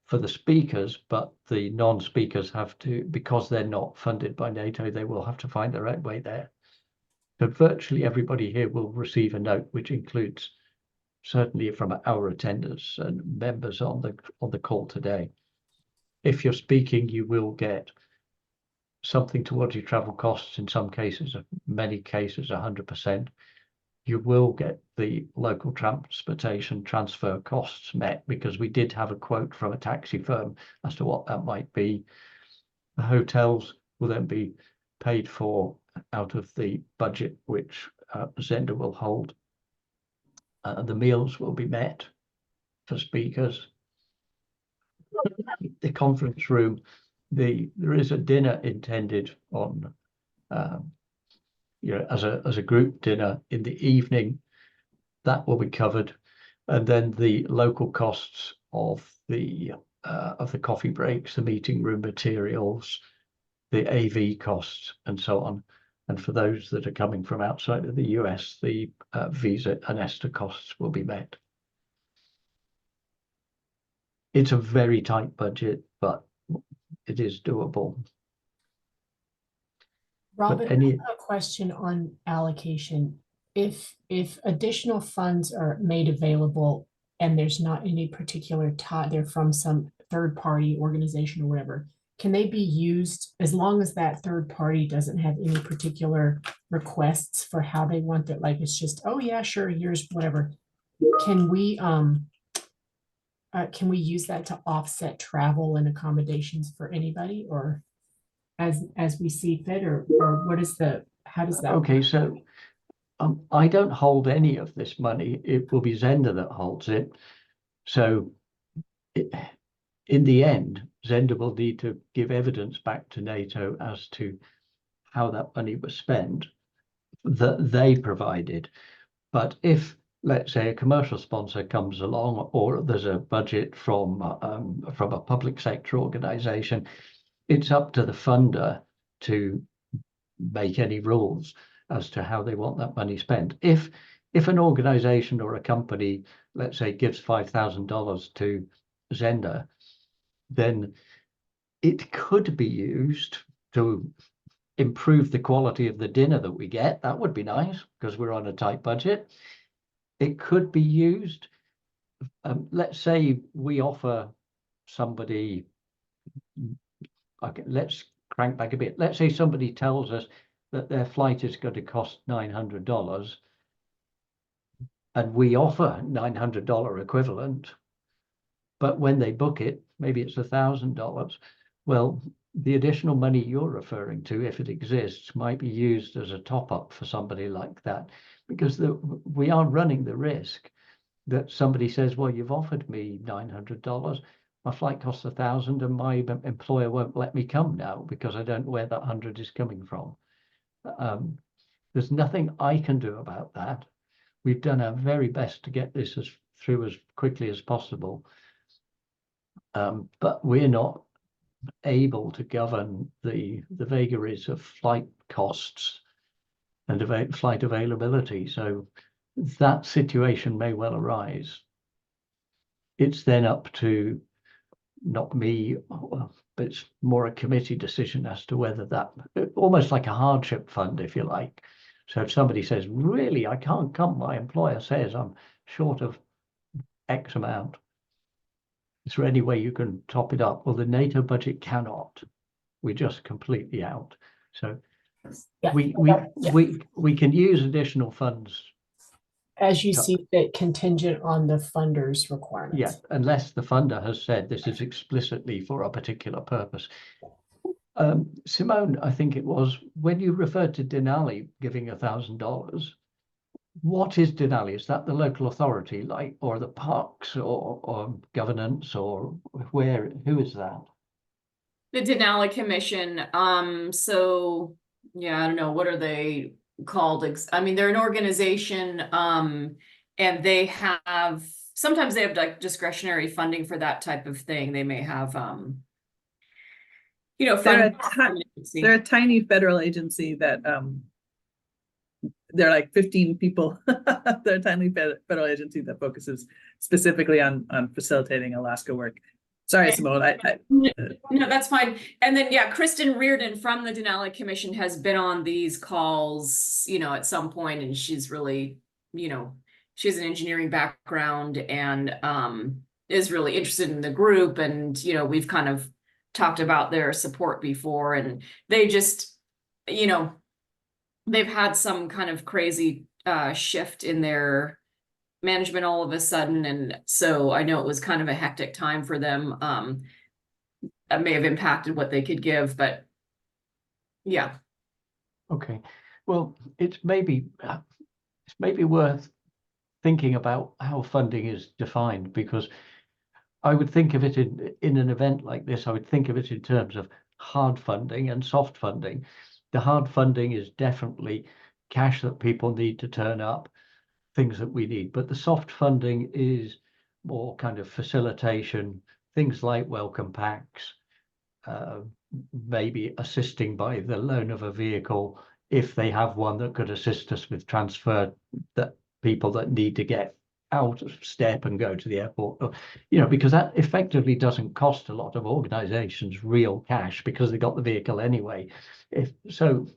[SPEAKER 2] for the speakers, but the non-speakers have to, because they're not funded by NATO, they will have to find their own way there. But virtually everybody here will receive a note, which includes certainly from our attenders and members on the call today. If you're speaking, you will get something towards your travel costs, in some cases, many cases 100%. You will get the local transportation transfer costs met, because we did have a quote from a taxi firm as to what that might be. The hotels will then be paid for out of the budget which Zenda will hold. The meals will be met for speakers. The conference room, there is a dinner intended on as a group dinner in the evening. That will be covered, and then the local costs of the coffee breaks, the meeting room materials, the AV costs, and so on. And for those that are coming from outside of the US, the visa and ESTA costs will be met. It's a very tight budget, but it is doable.
[SPEAKER 6] Robin, I
[SPEAKER 2] any-
[SPEAKER 6] have a question on allocation. If additional funds are made available and there's not any particular tie, they're from some third party organization or whatever, can they be used as long as that third party doesn't have any particular requests for how they want it? Like, it's just, oh yeah, sure, here's whatever. Can we use that to offset travel and accommodations for anybody, or as we see fit, or what is how does that
[SPEAKER 2] Okay,
[SPEAKER 6] work?
[SPEAKER 2] so I don't hold any of this money. It will be Zenda that holds it. So in the end, Zenda will need to give evidence back to NATO as to how that money was spent that they provided. But if, let's say, a commercial sponsor comes along, or there's a budget from a public sector organization, it's up to the funder to make any rules as to how they want that money spent. If an organization or a company, let's say, gives $5,000 to Zenda, then it could be used to improve the quality of the dinner that we get. That would be nice, because we're on a tight budget. It could be used. Let's say we offer somebody, okay, let's crank back a bit. Let's say somebody tells us that their flight is going to cost $900, and we offer $900 equivalent, but when they book it, maybe it's $1,000. Well, the additional money you're referring to, if it exists, might be used as a top-up for somebody like that, because we are running the risk that somebody says, well, you've offered me $900, my flight costs 1,000 and my employer won't let me come now because I don't know where that 100 is coming from. There's nothing I can do about that. We've done our very best to get this through as quickly as possible. But we're not able to govern the vagaries of flight costs and flight availability. So that situation may well arise. It's then up to not me, but it's more a committee decision as to whether that, almost like a hardship fund, if you like. So if somebody says, really, I can't come, my employer says I'm short of X amount, is there any way you can top it up? Well, the NATO budget cannot. We're just completely out. So
[SPEAKER 6] Yeah.
[SPEAKER 2] we can use additional funds.
[SPEAKER 6] As you see fit, contingent on the funder's requirements.
[SPEAKER 2] Yeah, unless the funder has said this is explicitly for a particular purpose. Simone, I think it was, when you referred to Denali giving $1,000, what is Denali? Is that the local authority, like, or the parks, or governance, or who is that?
[SPEAKER 3] The Denali Commission. So yeah, I don't know, what are they called? I mean, they're an organization, and they have, sometimes they have like discretionary funding for that type of thing. They may have, you know,
[SPEAKER 4] They're
[SPEAKER 3] fund.
[SPEAKER 4] they're a tiny federal agency that they're like 15 people. They're a tiny federal agency that focuses specifically on facilitating Alaska work. Sorry, Simone.
[SPEAKER 3] No, that's fine. And then, yeah, Kristen Reardon from the Denali Commission has been on these calls, you know, at some point, and she's really, you know, she has an engineering background and is really interested in the group. And, you know, we've kind of talked about their support before, and they just, you know, they've had some kind of crazy shift in their management all of a sudden, and so I know it was kind of a hectic time for them. That may have impacted what they could give, but yeah.
[SPEAKER 2] Okay, well, it's maybe worth thinking about how funding is defined, because I would think of it in an event like this, I would think of it in terms of hard funding and soft funding. The hard funding is definitely cash that people need to turn up, things that we need, but the soft funding is more kind of facilitation, things like welcome packs, maybe assisting by the loan of a vehicle if they have one that could assist us with transfer, that people that need to get out of step and go to the airport, you know, because that effectively doesn't cost a lot of organizations real cash because they got the vehicle anyway. So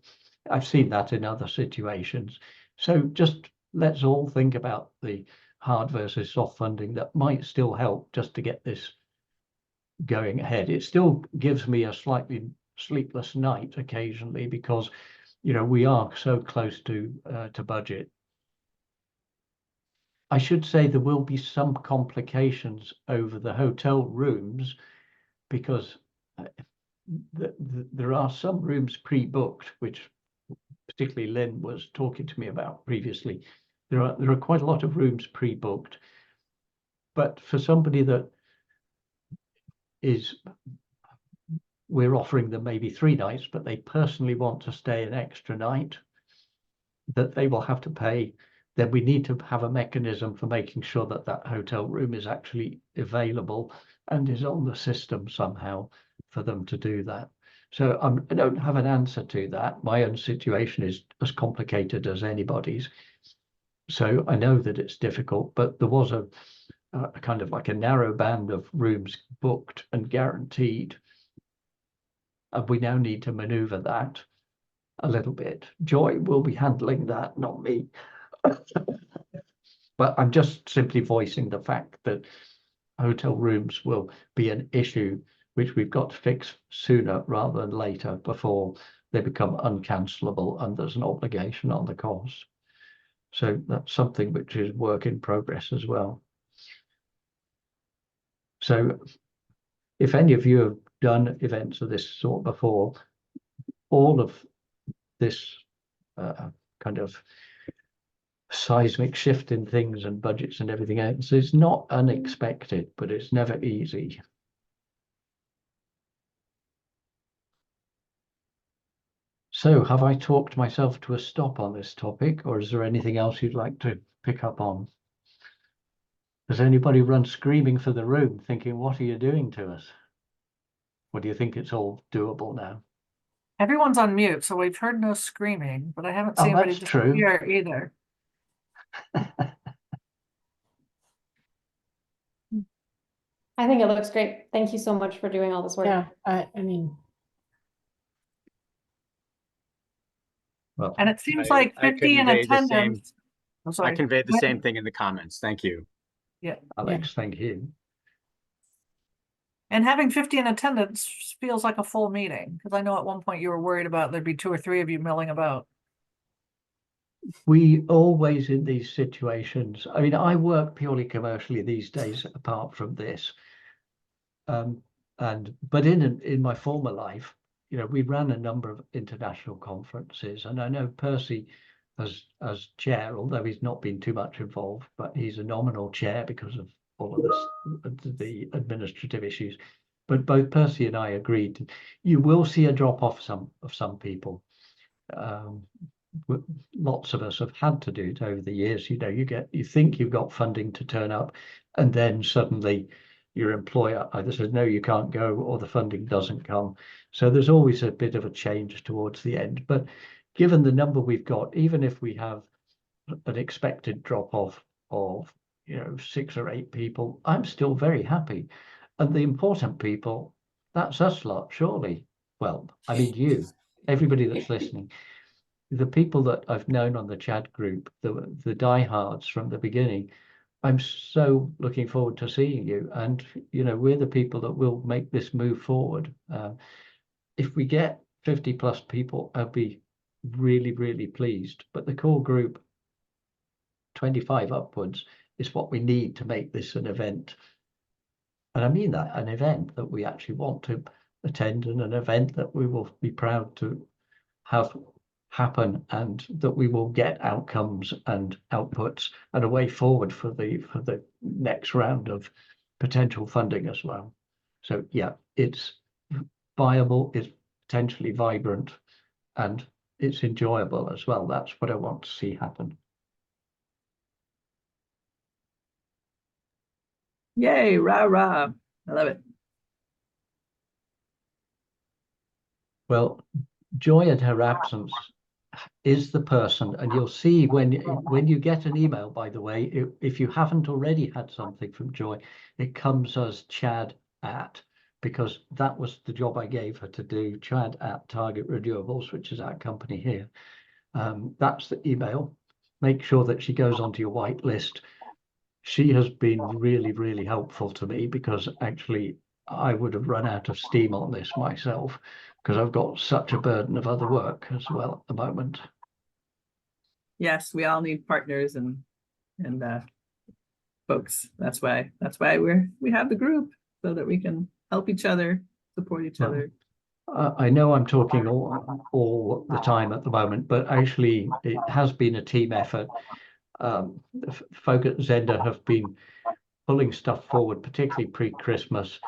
[SPEAKER 2] I've seen that in other situations. So just let's all think about the hard versus soft funding that might still help just to get this going ahead. It still gives me a slightly sleepless night occasionally because, you know, we are so close to budget. I should say there will be some complications over the hotel rooms because there are some rooms pre-booked, which particularly Lynn was talking to me about previously. There are quite a lot of rooms pre-booked, but for somebody that is, we're offering them maybe 3 nights, but they personally want to stay an extra night, that they will have to pay. Then we need to have a mechanism for making sure that that hotel room is actually available and is on the system somehow for them to do that. So I don't have an answer to that. My own situation is as complicated as anybody's. So I know that it's difficult, but there was a kind of like a narrow band of rooms booked and guaranteed. And we now need to maneuver that a little bit. Joy will be handling that, not me. But I'm just simply voicing the fact that hotel rooms will be an issue which we've got to fix sooner rather than later before they become uncancelable and there's an obligation on the cost. So that's something which is work in progress as well. So if any of you have done events of this sort before, all of this kind of seismic shift in things and budgets and everything else is not unexpected, but it's never easy. So have I talked myself to a stop on this topic, or is there anything else you'd like to pick up on? Does anybody run screaming for the room thinking, what are you doing to us? Or do you think it's all doable now?
[SPEAKER 1] Everyone's on mute, so we've heard no screaming, but I haven't seen anybody
[SPEAKER 2] that's true.
[SPEAKER 1] disappear either.
[SPEAKER 8] I think it looks great. Thank you so much for doing all this work.
[SPEAKER 6] Yeah, I mean,
[SPEAKER 2] Well,
[SPEAKER 1] And it seems
[SPEAKER 9] I-
[SPEAKER 1] like
[SPEAKER 9] I
[SPEAKER 1] 50 in
[SPEAKER 9] conveyed the same-
[SPEAKER 1] attendance. I'm
[SPEAKER 9] I
[SPEAKER 1] sorry.
[SPEAKER 9] conveyed the
[SPEAKER 1] Go
[SPEAKER 9] same
[SPEAKER 1] ahead.
[SPEAKER 9] thing in the comments. Thank you.
[SPEAKER 2] Alex, thank you.
[SPEAKER 1] And having 50 in attendance feels like a full meeting, because I know at one point you were worried about there'd be 2 or 3 of you milling about.
[SPEAKER 2] We always, in these situations, I mean, I work purely commercially these days, apart from this. But in my former life, you know, we ran a number of international conferences, and I know Percy as chair, although he's not been too much involved, but he's a nominal chair because of all of this, the administrative issues. But both Percy and I agreed you will see a drop off of some people. Lots of us have had to do it over the years. You know, you think you've got funding to turn up, and then suddenly your employer either says no, you can't go, or the funding doesn't come. So there's always a bit of a change towards the end. But given the number we've got, even if we have an expected drop off of 6 or 8 people, I'm still very happy. And the important people, that's us lot, surely. Well, I mean you, everybody that's listening. The people that I've known on the chat group, the diehards from the beginning, I'm so looking forward to seeing you. And, we're the people that will make this move forward. If we get 50 plus people, I'll be really, really pleased. But the core group, 25 upwards, is what we need to make this an event. And I mean that, an event that we actually want to attend, and an event that we will be proud to have happen, and that we will get outcomes and outputs and a way forward for the next round of potential funding as well. So yeah, it's viable, it's potentially vibrant, and it's enjoyable as well. That's what I want to see happen.
[SPEAKER 4] Yay, rah, rah. I love it.
[SPEAKER 2] Well, Joy in her absence is the person, and you'll see when you get an email, by the way, if you haven't already had something from Joy, it comes as Chad at, because that was the job I gave her to do, Chad at Target Renewables, which is our company here. That's the email. Make sure that she goes onto your white list. She has been really, really helpful to me, because actually I would have run out of steam on this myself, because I've got such a burden of other work as well at the moment.
[SPEAKER 4] Yes, we all need partners and folks. That's why we have the group, so that we can help each other, support each other.
[SPEAKER 2] I know I'm talking all the time at the moment, but actually it has been a team effort. The folk at Zenda have been pulling stuff forward, particularly pre-Christmas.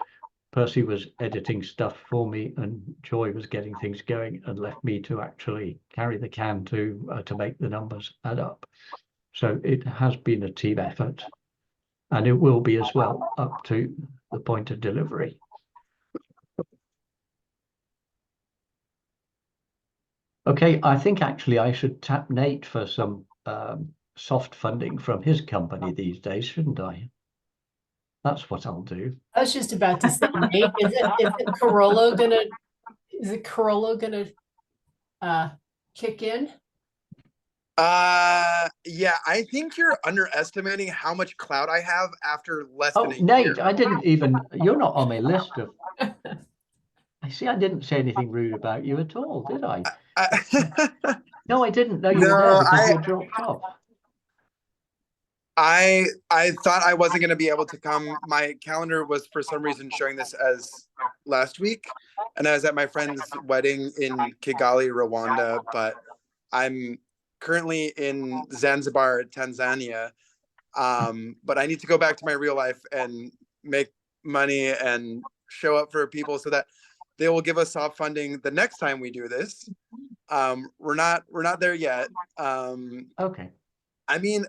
[SPEAKER 2] Percy was editing stuff for me, and Joy was getting things going, and left me to actually carry the can to make the numbers add up. So it has been a team effort, and it will be as well up to the point of delivery. Okay, I think actually I should tap Nate for some soft funding from his company these days, shouldn't I? That's what I'll do.
[SPEAKER 6] I was just about to say, Nate, is it Carollo gonna kick in?
[SPEAKER 10] Yeah, I think you're underestimating how much clout I have after less
[SPEAKER 2] Oh,
[SPEAKER 10] than a
[SPEAKER 2] Nate,
[SPEAKER 10] year.
[SPEAKER 2] I didn't even, you're not on my list of, I see, I didn't say anything rude about you at all, did I? No, I didn't know you were there because you dropped off.
[SPEAKER 10] I thought I wasn't going to be able to come. My calendar was for some reason showing this as last week, and I was at my friend's wedding in Kigali, Rwanda, but I'm currently in Zanzibar, Tanzania. But I need to go back to my real life and make money and show up for people, so that they will give us soft funding the next time we do this. We're not there yet.
[SPEAKER 2] Okay.
[SPEAKER 10] I mean,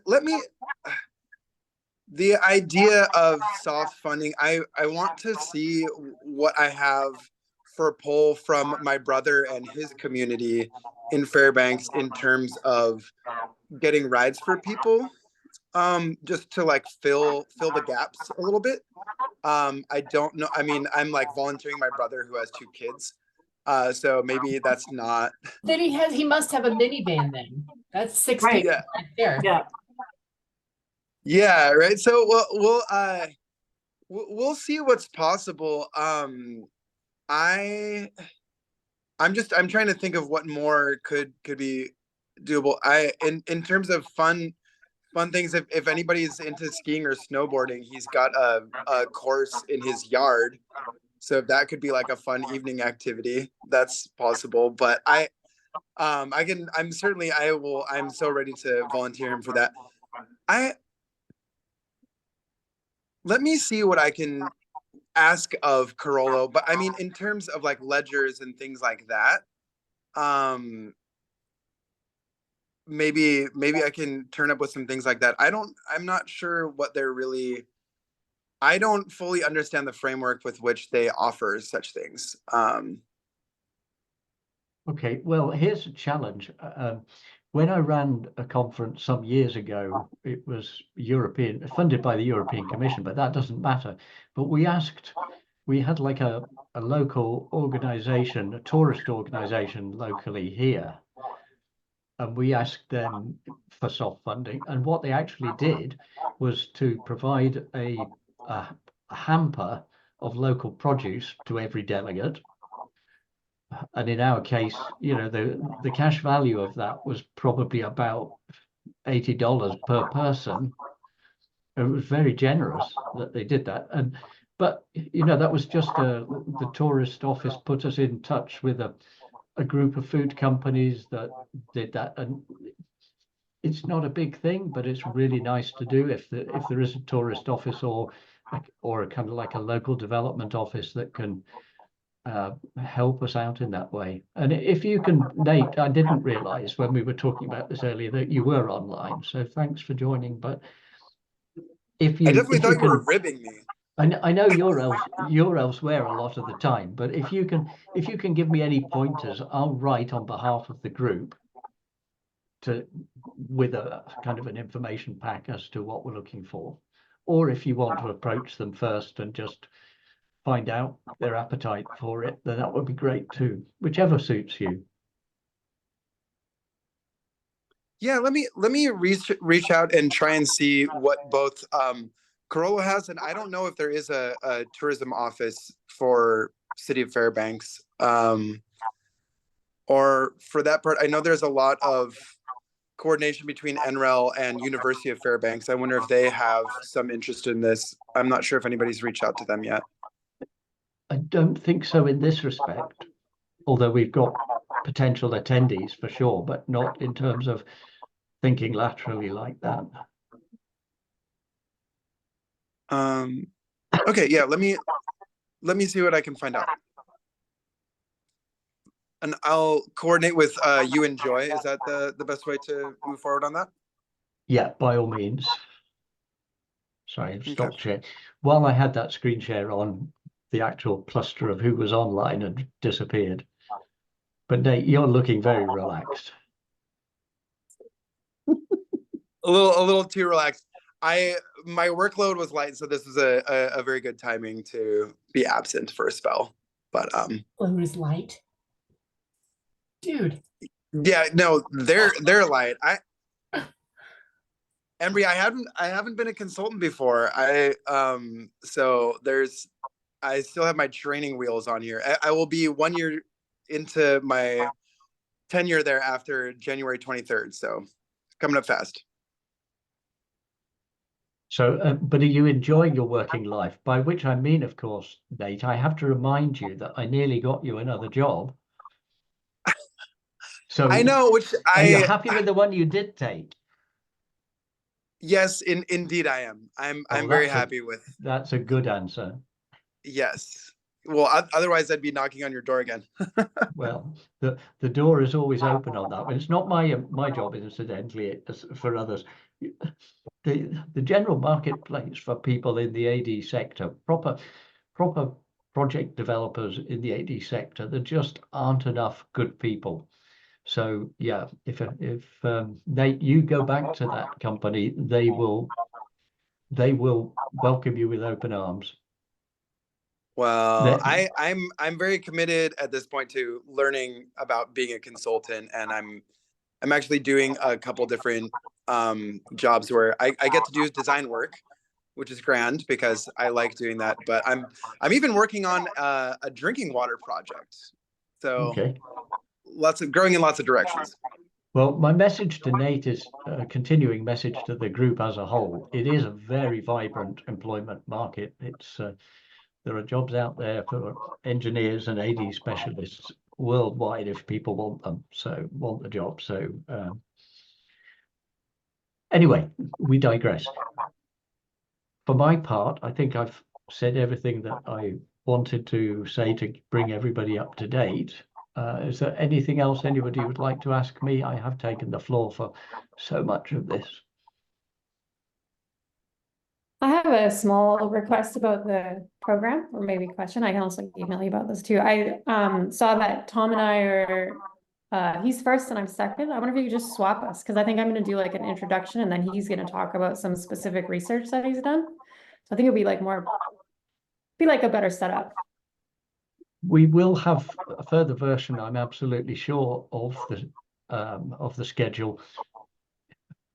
[SPEAKER 10] the idea of soft funding, I want to see what I have for a poll from my brother and his community in Fairbanks in terms of getting rides for people, just to like fill the gaps a little bit. I don't know. I mean, I'm like volunteering my brother who has 2 kids. So maybe that's not.
[SPEAKER 6] Then he must have a minivan then. That's 6
[SPEAKER 1] Right.
[SPEAKER 6] people
[SPEAKER 10] Yeah.
[SPEAKER 6] right there.
[SPEAKER 1] Yeah,
[SPEAKER 10] Yeah, right. So we'll see what's possible. I'm trying to think of what more could be doable. In terms of fun things, if anybody's into skiing or snowboarding, he's got a course in his yard. So if that could be like a fun evening activity, that's possible. But I'm so ready to volunteer him for that. Let me see what I can ask of Carollo, but I mean, in terms of like ledgers and things like that, maybe I can turn up with some things like that. I'm not sure what they're really, I don't fully understand the framework with which they offer such things.
[SPEAKER 2] Okay, well, here's a challenge. When I ran a conference some years ago, it was funded by the European Commission, but that doesn't matter. But we had like a local organization, a tourist organization locally here. And we asked them for soft funding. And what they actually did was to provide a hamper of local produce to every delegate. And in our case, the cash value of that was probably about $80 per person. It was very generous that they did that. But that was just the tourist office put us in touch with a group of food companies that did that. And it's not a big thing, but it's really nice to do if there is a tourist office or a kind of like a local development office that can help us out in that way. And if you can, Nate, I didn't realize when we were talking about this earlier that you were online, so thanks for joining. But I
[SPEAKER 10] definitely thought you were ribbing me.
[SPEAKER 2] I know you're elsewhere a lot of the time, but if you can give me any pointers, I'll write on behalf of the group with a kind of an information pack as to what we're looking for. Or if you want to approach them first and just find out their appetite for it, then that would be great too, whichever suits you.
[SPEAKER 10] Yeah, let me reach out and try and see what both Carollo has, and I don't know if there is a tourism office for City of Fairbanks, or for that part, I know there's a lot of coordination between NREL and University of Fairbanks. I wonder if they have some interest in this. I'm not sure if anybody's reached out to them yet.
[SPEAKER 2] I don't think so in this respect, although we've got potential attendees for sure, but not in terms of thinking laterally like that.
[SPEAKER 10] Okay, yeah, let me see what I can find out. And I'll coordinate with you and Joy. Is that the best way to move forward on that?
[SPEAKER 2] Yeah, by all means. Sorry, I've stopped share. While I had that screen share on, the actual cluster of who was online had disappeared. But Nate, you're looking very relaxed.
[SPEAKER 10] A little too relaxed. My workload was light, so this was a very good timing to be absent for a spell. But
[SPEAKER 6] it was light. Dude.
[SPEAKER 10] Yeah, no, they're light. Embry, I haven't been a consultant before. So I still have my training wheels on here. I will be 1 year into my tenure there after January 23rd. So coming up fast.
[SPEAKER 2] So, but are you enjoying your working life? By which I mean, of course, Nate, I have to remind you that I nearly got you another job. So
[SPEAKER 10] I know, which
[SPEAKER 2] are you happy with the one you did take?
[SPEAKER 10] Yes, indeed I am. I'm very happy with.
[SPEAKER 2] That's a good answer.
[SPEAKER 10] Yes. well, otherwise I'd be knocking on your door again.
[SPEAKER 2] Well, the door is always open on that. It's not my job, incidentally, it's for others. The general marketplace for people in the AD sector, proper project developers in the AD sector, there just aren't enough good people. So yeah, if Nate, you go back to that company, they will welcome you with open arms.
[SPEAKER 10] Well, I'm very committed at this point to learning about being a consultant, and I'm actually doing a couple different jobs where I get to do design work, which is grand because I like doing that. But I'm even working on a drinking water project. So
[SPEAKER 2] Okay.
[SPEAKER 10] growing in lots of directions.
[SPEAKER 2] Well, my message to Nate is a continuing message to the group as a whole. It is a very vibrant employment market. It's there are jobs out there for engineers and AD specialists worldwide if people want them, so want the job. So anyway, we digress. For my part, I think I've said everything that I wanted to say to bring everybody up to date. Is there anything else anybody would like to ask me? I have taken the floor for so much of this.
[SPEAKER 8] I have a small request about the program, or maybe question. I can also email you about this too. I saw that Tom and I are he's first and I'm second. I wonder if you could just swap us, because I think I'm going to do like an introduction and then he's going to talk about some specific research that he's done. So I think it'll be like a better setup.
[SPEAKER 2] We will have a further version, I'm absolutely sure, of the schedule.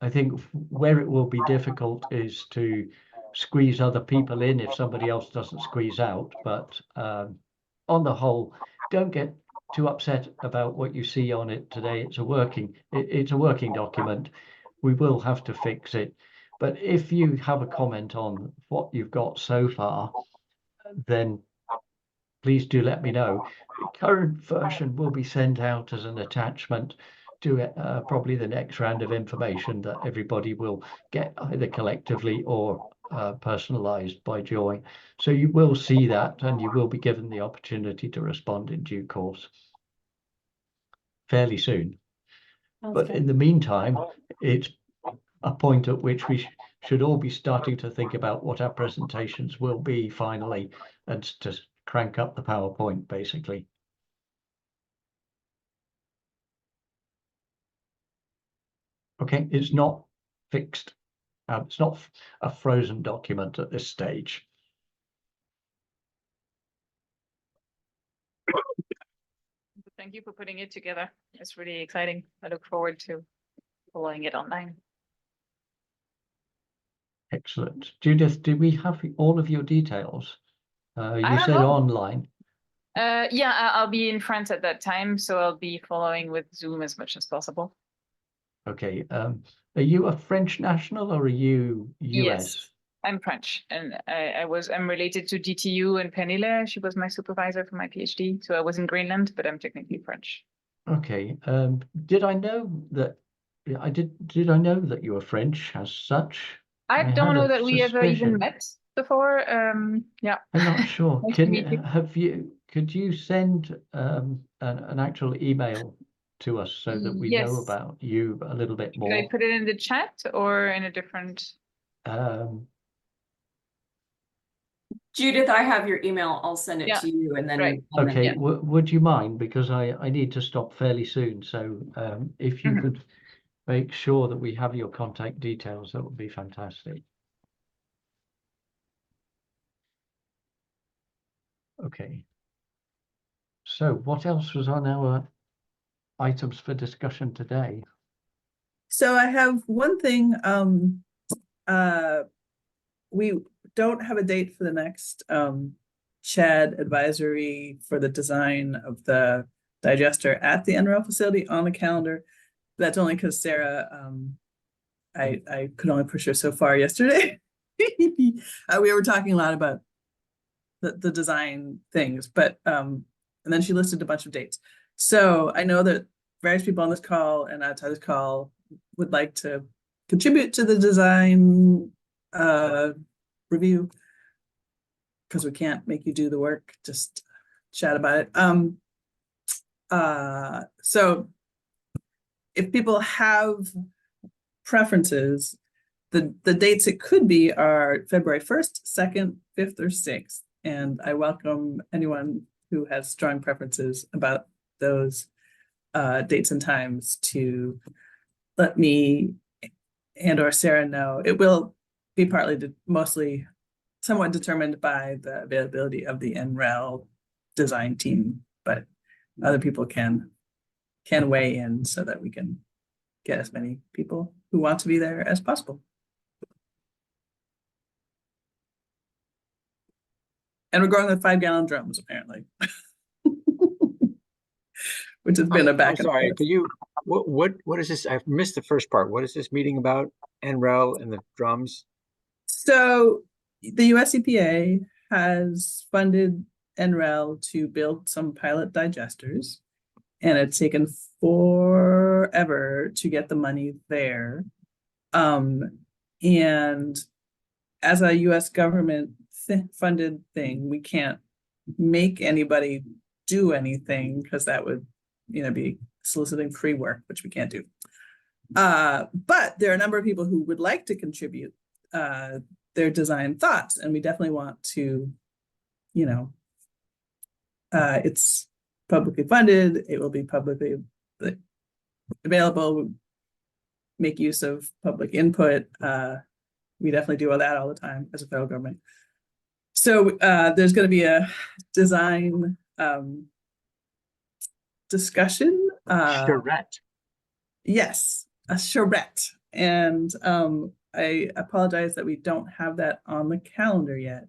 [SPEAKER 2] I think where it will be difficult is to squeeze other people in if somebody else doesn't squeeze out. But on the whole, don't get too upset about what you see on it today. It's a working document. We will have to fix it. But if you have a comment on what you've got so far, then please do let me know. The current version will be sent out as an attachment to probably the next round of information that everybody will get either collectively or personalized by Joy. So you will see that and you will be given the opportunity to respond in due course fairly soon. But in the meantime, it's a point at which we should all be starting to think about what our presentations will be finally, and to crank up the PowerPoint basically. Okay, it's not fixed. It's not a frozen document at this stage.
[SPEAKER 9] Thank you for putting it together. It's really exciting. I look forward to following it online.
[SPEAKER 2] Excellent. Judith, do we have all of your details? You said
[SPEAKER 9] know.
[SPEAKER 2] online.
[SPEAKER 9] Yeah, I'll be in France at that time, so I'll be following with Zoom as much as possible.
[SPEAKER 2] Okay. Are you a French national or are you US?
[SPEAKER 9] Yes, I'm French, and I'm related to DTU and Pernille. She was my supervisor for my PhD, so I was in Greenland, but I'm technically French.
[SPEAKER 2] Okay. Did I know that? Did I know that you were French as such?
[SPEAKER 9] I don't know that we ever even met before. Yeah,
[SPEAKER 2] I'm not sure.
[SPEAKER 9] Nice to meet you.
[SPEAKER 2] Could you send an actual email to us so that we know
[SPEAKER 9] Yes.
[SPEAKER 2] about you a little bit more?
[SPEAKER 9] Should I put it in the chat or in a different?
[SPEAKER 3] Judith, I have your email. I'll send it
[SPEAKER 9] Yeah,
[SPEAKER 3] to you and then.
[SPEAKER 9] right.
[SPEAKER 2] Okay,
[SPEAKER 9] Yeah.
[SPEAKER 2] would you mind? Because I need to stop fairly soon. So if you could make sure that we have your contact details, that would be fantastic. Okay. So what else was on our items for discussion today?
[SPEAKER 4] So I have one thing. We don't have a date for the next CHAD advisory for the design of the digester at the NREL facility on the calendar. That's only because Sarah, I could only push her so far yesterday. We were talking a lot about the design things, but and then she listed a bunch of dates. So I know that various people on this call and outside this call would like to contribute to the design review because we can't make you do the work, just chat about it. So if people have preferences, the dates it could be are February 1st, 2nd, 5th, or 6th. And I welcome anyone who has strong preferences about those dates and times to let me and or Sarah know. It will be partly mostly somewhat determined by the availability of the NREL design team, but other people can weigh in so that we can get as many people who want to be there as possible. And we're going with 5-gallon drums, apparently. Which has been a back and
[SPEAKER 11] sorry,
[SPEAKER 4] forth.
[SPEAKER 11] could you, what is this? I've missed the first part. What is this meeting about? NREL and the drums?
[SPEAKER 4] So the US EPA has funded NREL to build some pilot digesters, and it's taken forever to get the money there. And as a US government funded thing, we can't make anybody do anything because that would, be soliciting free work, which we can't do. But there are a number of people who would like to contribute their design thoughts, and we definitely want to, it's publicly funded, it will be publicly available, make use of public input. We definitely do all that all the time as a federal government. So there's going to be a design discussion.
[SPEAKER 11] Charrette.
[SPEAKER 4] Yes, a charrette. And I apologize that we don't have that on the calendar yet.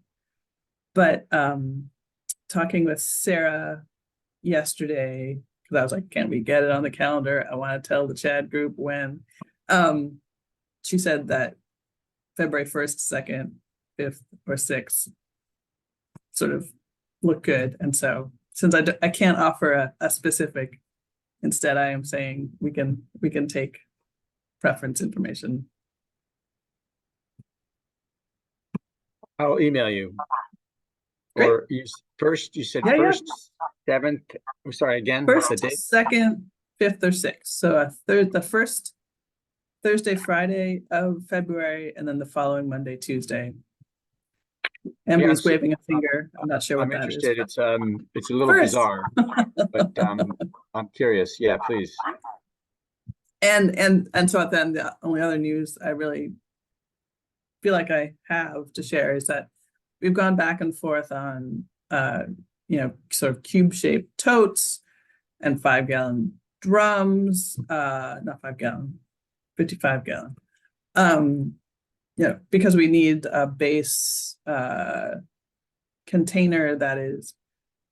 [SPEAKER 4] But talking with Sarah yesterday, because I was like, can we get it on the calendar? I want to tell the Chad group when. She said that February 1st, 2nd, 5th, or 6th sort of look good. And so since I can't offer a specific, instead I am saying we can take preference information.
[SPEAKER 11] I'll email you.
[SPEAKER 4] Great.
[SPEAKER 11] Or you said
[SPEAKER 4] Yeah,
[SPEAKER 11] 1st, 7th, I'm sorry, again,
[SPEAKER 4] First,
[SPEAKER 11] the date?
[SPEAKER 4] 2nd, 5th, or 6th. So the first Thursday, Friday of February, and then the following Monday, Tuesday. Emily's waving a finger. I'm not sure what
[SPEAKER 11] I'm
[SPEAKER 4] that is.
[SPEAKER 11] interested. It's a little
[SPEAKER 4] First.
[SPEAKER 11] bizarre, but I'm curious. Yeah, please.
[SPEAKER 4] And so then the only other news I really feel like I have to share is that we've gone back and forth on sort of cube-shaped totes and 5-gallon drums, not 5-gallon, 55-gallon. Because we need a base container that is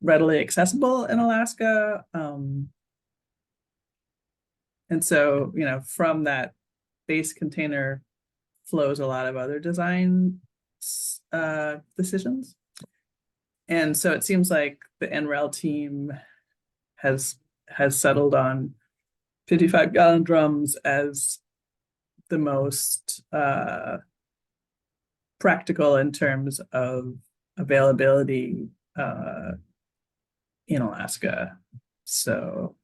[SPEAKER 4] readily accessible in Alaska. And so, from that base container flows a lot of other design decisions. And so it seems like the NREL team has settled on 55-gallon drums as the most practical in terms of availability in Alaska. So,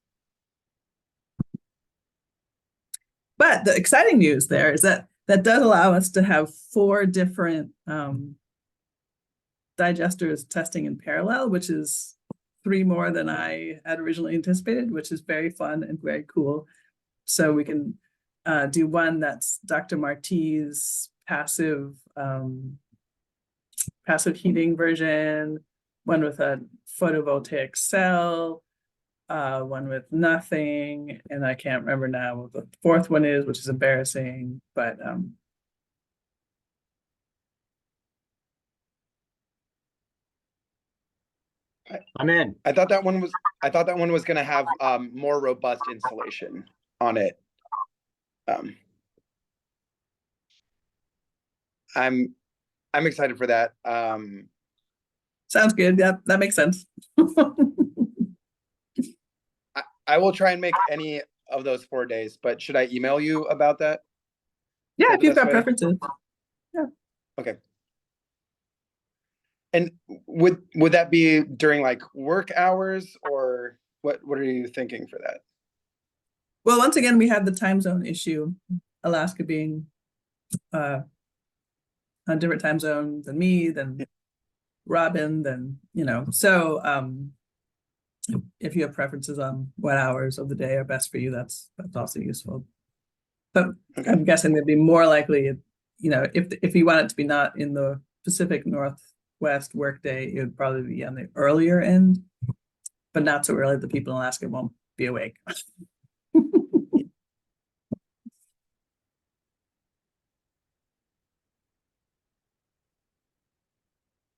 [SPEAKER 4] but the exciting news there is that does allow us to have 4 different digesters testing in parallel, which is 3 more than I had originally anticipated, which is very fun and very cool. So we can do one that's Dr. Marti's passive heating version, one with a photovoltaic cell, one with nothing, and I can't remember now what the 4th one is, which is embarrassing, but
[SPEAKER 11] I'm in.
[SPEAKER 10] I thought that one was going to have more robust insulation on it. I'm excited for that.
[SPEAKER 4] Sounds good. Yeah, that makes sense.
[SPEAKER 10] I will try and make any of those 4 days, but should I email you about that?
[SPEAKER 4] Yeah, if you've got
[SPEAKER 10] way?
[SPEAKER 4] preferences. Yeah.
[SPEAKER 10] Okay. And would that be during like work hours, or what are you thinking for that?
[SPEAKER 4] Well, once again, we have the time zone issue, Alaska being on a different time zone than me, than Robin, than, so if you have preferences on what hours of the day are best for you, that's also useful. But
[SPEAKER 10] Okay.
[SPEAKER 4] I'm guessing they'd be more likely, if you want it to be not in the Pacific Northwest workday, it would probably be on the earlier end, but not so early that people in Alaska won't be awake.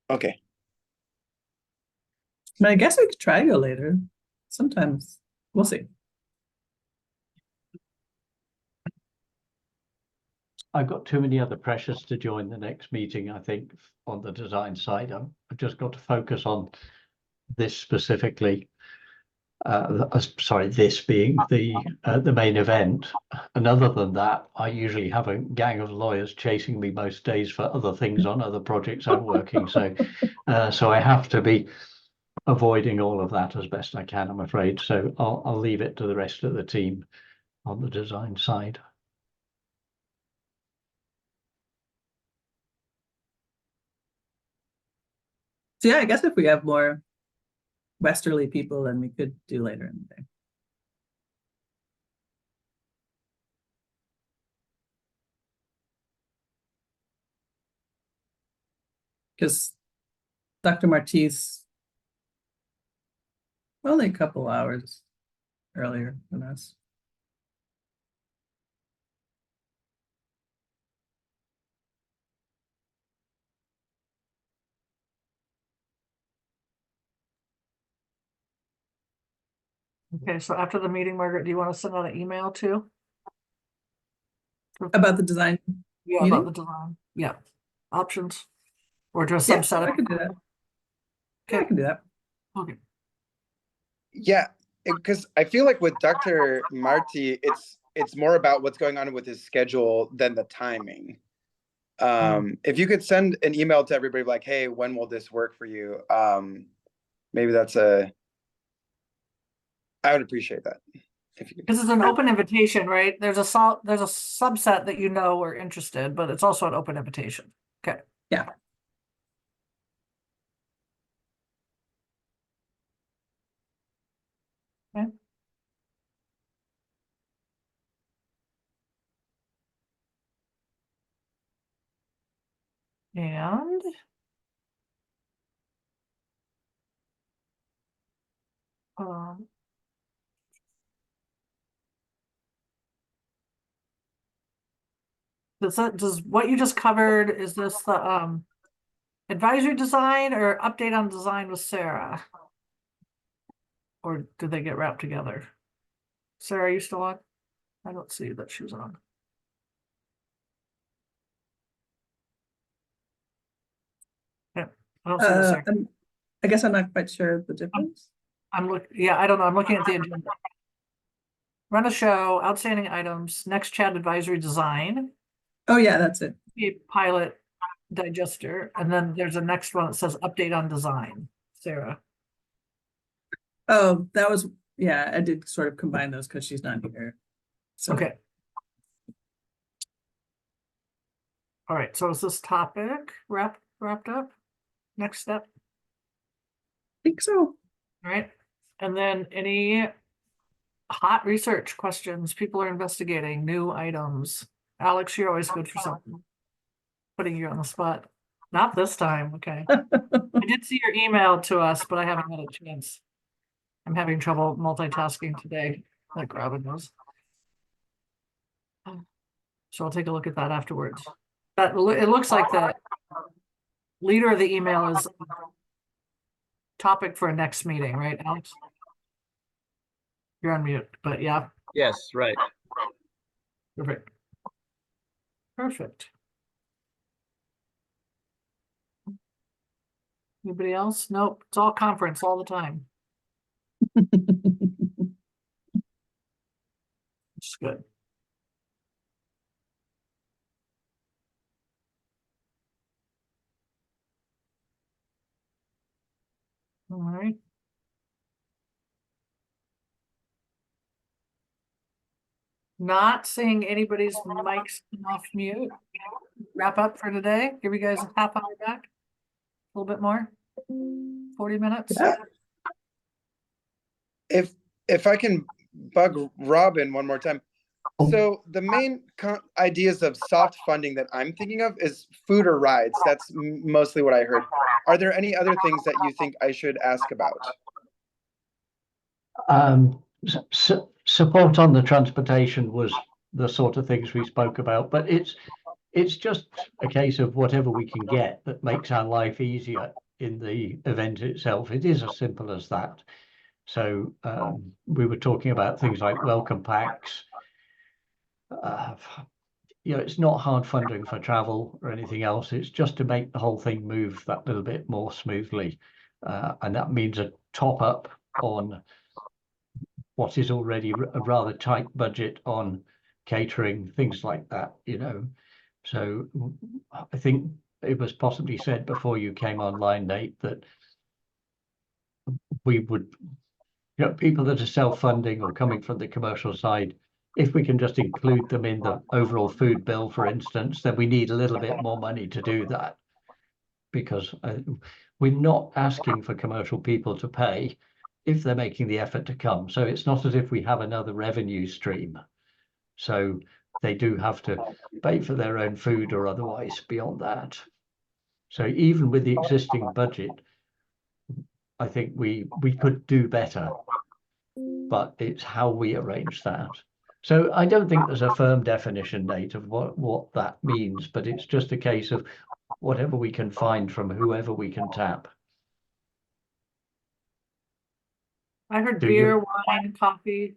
[SPEAKER 10] Okay.
[SPEAKER 4] I guess we could try to go later. Sometimes we'll see.
[SPEAKER 2] I've got too many other pressures to join the next meeting, I think, on the design side. I've just got to focus on this specifically. Sorry, this being the main event. And other than that, I usually have a gang of lawyers chasing me most days for other things on other projects I'm working. So I have to be avoiding all of that as best I can, I'm afraid. So I'll leave it to the rest of the team on the design side.
[SPEAKER 4] So yeah, I guess if we have more westerly people, then we could do later in the day. Because Dr. Marti's only a couple hours earlier than us.
[SPEAKER 1] Okay, so after the meeting, Margaret, do you want to send out an email too?
[SPEAKER 4] About the design.
[SPEAKER 1] Yeah,
[SPEAKER 4] meeting?
[SPEAKER 1] about the design, yeah, options, or just
[SPEAKER 4] Yeah,
[SPEAKER 1] subset.
[SPEAKER 4] I can do that. Yeah, I can do that.
[SPEAKER 1] Okay,
[SPEAKER 10] Yeah, because I feel like with Dr. Marti, it's more about what's going on with his schedule than the timing. If you could send an email to everybody like, hey, when will this work for you? Maybe I would appreciate that. If you could.
[SPEAKER 1] this is an open invitation, right? There's a subset that are interested, but it's also an open invitation. Okay.
[SPEAKER 4] Yeah.
[SPEAKER 1] Okay. And does what you just covered, is this the advisory design or update on design with Sarah? Or do they get wrapped together? Sarah, are you still on? I don't see that she was on. Yeah, I don't see the second.
[SPEAKER 4] I guess I'm not quite sure the difference.
[SPEAKER 1] I don't know. I'm looking at the agenda. Run a show, outstanding items, next chat advisory design,
[SPEAKER 4] Oh yeah, that's it.
[SPEAKER 1] a pilot digester, and then there's a next one that says update on design. Sarah.
[SPEAKER 4] Oh, that was, yeah, I did sort of combine those because she's not here. So
[SPEAKER 1] Okay. All right, so is this topic wrapped up? Next step?
[SPEAKER 4] I think so.
[SPEAKER 1] All right, and then any hot research questions people are investigating, new items? Alex, you're always good for something. Putting you on the spot. Not this time, okay. I did see your email to us, but I haven't had a chance. I'm having trouble multitasking today, like Robin knows. So I'll take a look at that afterwards. But it looks like the leader of the email is topic for a next meeting, right, Alex? You're on mute, but yeah.
[SPEAKER 11] Yes, right.
[SPEAKER 1] Perfect. Perfect. Anybody else? Nope, it's all conference all the time. It's good. All right. Not seeing anybody's mics come off mute. Wrap up for today. Give you guys a half hour back. A little bit more. 40 minutes.
[SPEAKER 10] If I can bug Robin one more time. So the main ideas of soft funding that I'm thinking of is food or rides. That's mostly what I heard. Are there any other things that you think I should ask about?
[SPEAKER 2] Support on the transportation was the sort of things we spoke about, but it's just a case of whatever we can get that makes our life easier in the event itself. It is as simple as that. So we were talking about things like welcome packs. It's not hard funding for travel or anything else. It's just to make the whole thing move that little bit more smoothly. And that means a top up on what is already a rather tight budget on catering, things like that, So I think it was possibly said before you came online, Nate, that we would, people that are self-funding or coming from the commercial side, if we can just include them in the overall food bill, for instance, then we need a little bit more money to do that, because we're not asking for commercial people to pay if they're making the effort to come. So it's not as if we have another revenue stream. So they do have to pay for their own food or otherwise beyond that. So even with the existing budget, I think we could do better, but it's how we arrange that. So I don't think there's a firm definition, Nate, of what that means, but it's just a case of whatever we can find from whoever we can tap.
[SPEAKER 1] I heard beer, wine, coffee.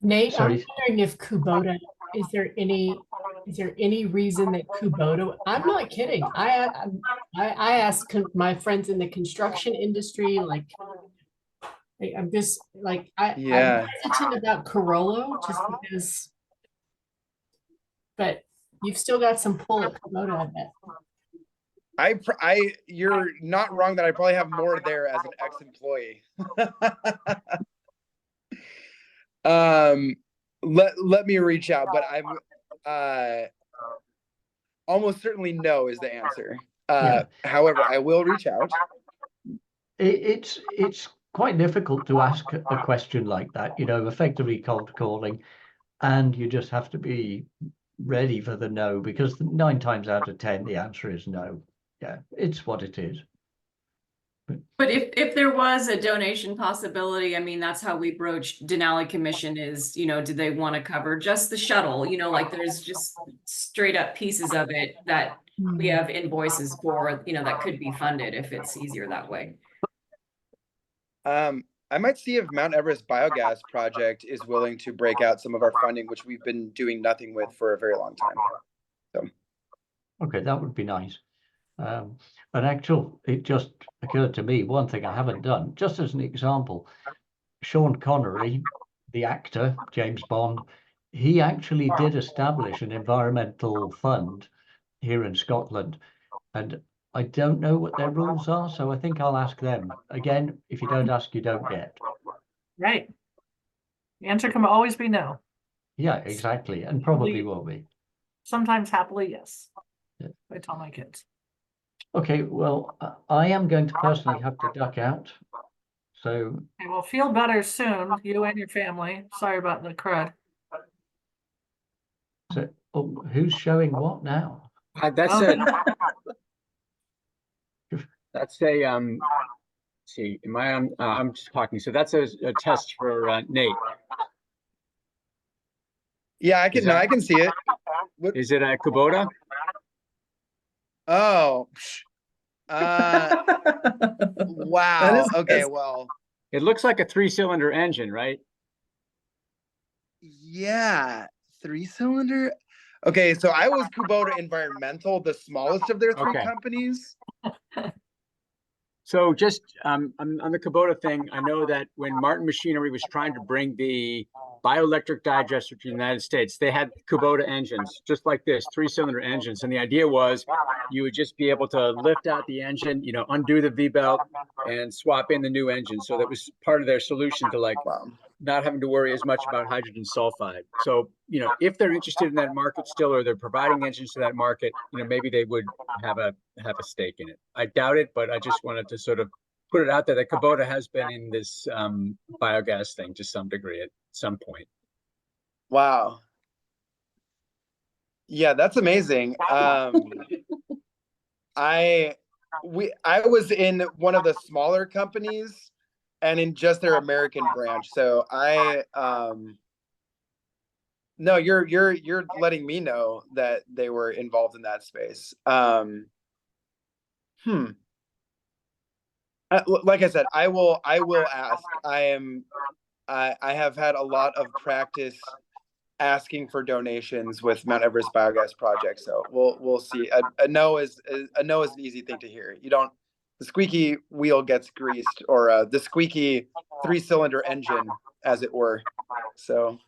[SPEAKER 6] Nate,
[SPEAKER 2] Sorry.
[SPEAKER 6] I'm wondering if Kubota, is there any reason that Kubota, I'm not kidding. I asked my friends in the construction industry, like, I'm just like, I'm hesitant about Corolla just because, but you've still got some pull at Kubota, I bet.
[SPEAKER 10] You're not wrong that I probably have more there as an ex-employee. Let me reach out, but I'm almost certainly no is the answer. However, I will reach out.
[SPEAKER 2] It's quite difficult to ask a question like that, effectively cold calling, and you just have to be ready for the no, because 9 times out of 10 the answer is no. Yeah, it's what it is.
[SPEAKER 3] But if there was a donation possibility, I mean, that's how we broached Denali Commission is, do they want to cover just the shuttle? Like there's just straight up pieces of it that we have invoices for, that could be funded if it's easier that way.
[SPEAKER 10] I might see if Mount Everest Biogas Project is willing to break out some of our funding, which we've been doing nothing with for a very long time. So,
[SPEAKER 2] okay, that would be nice. It just occurred to me, one thing I haven't done, just as an example, Sean Connery, the actor, James Bond, he actually did establish an environmental fund here in Scotland, and I don't know what their rules are, so I think I'll ask them. Again, if you don't ask, you don't get.
[SPEAKER 1] Right. The answer can always be no.
[SPEAKER 2] Yeah, exactly, and probably will be.
[SPEAKER 1] Sometimes happily, yes.
[SPEAKER 2] Yeah.
[SPEAKER 1] I tell my kids.
[SPEAKER 2] Okay, well, I am going to personally have to duck out. So.
[SPEAKER 1] Okay, well, feel better soon, you and your family. Sorry about the crud.
[SPEAKER 2] So, who's showing what now?
[SPEAKER 11] That's a see, am I on? I'm just talking. So that's a test for Nate.
[SPEAKER 10] Yeah, I can see it.
[SPEAKER 11] Is it a Kubota?
[SPEAKER 10] Oh, wow. Okay, well,
[SPEAKER 11] it looks like a 3-cylinder engine, right?
[SPEAKER 10] Yeah, 3-cylinder. Okay, so I was Kubota Environmental, the smallest of their 3 companies.
[SPEAKER 11] So just on the Kubota thing, I know that when Martin Machinery was trying to bring the bioelectric digester to the United States. They had Kubota engines, just like this, 3-cylinder engines. And the idea was you would just be able to lift out the engine, undo the V-belt and swap in the new engine. So that was part of their solution to not having to worry as much about hydrogen sulfide. So, if they're interested in that market still, or they're providing engines to that market, maybe they would have a stake in it. I doubt it, but I just wanted to sort of put it out there that Kubota has been in this biogas thing to some degree at some point.
[SPEAKER 10] Wow. Yeah, that's amazing. I was in one of the smaller companies and in just their American branch. So no, you're letting me know that they were involved in that space. Like I said, I will ask. I have had a lot of practice asking for donations with Mount Everest Biogas Project. So we'll see. A no is an easy thing to hear. The squeaky wheel gets greased, or the squeaky 3-cylinder engine, as it were. So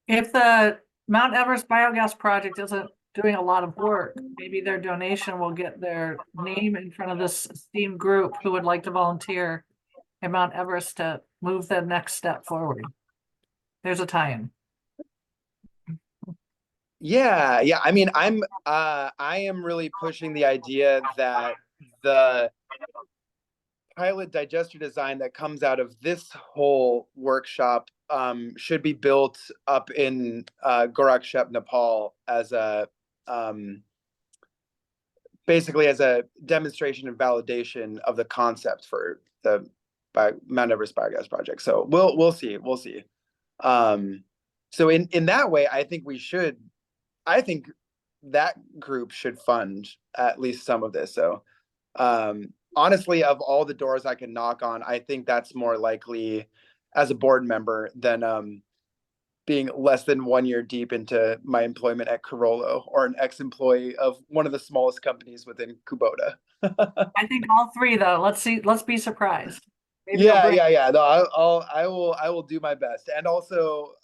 [SPEAKER 10] if the Mount Everest Biogas Project isn't doing a lot of work, maybe their donation will get their name in front of this esteemed group who would like to volunteer at Mount Everest to move the next step forward. There's a tie-in. Yeah. I mean, I am really pushing the idea that the pilot digester design that comes out of this whole workshop should be built up in Gorakshep, Nepal, as a basically as a demonstration and validation of the concept for the Mount Everest Biogas Project. So we'll see. So in that way, I think that group should fund at least some of this. So honestly, of all the doors I can knock on, I think that's more likely as a board member than being less than 1 year deep into my employment at Carollo, or an ex-employee of one of the smallest companies within Kubota. I think all three, though. Let's be surprised. Maybe yeah. No, I will do my best. And also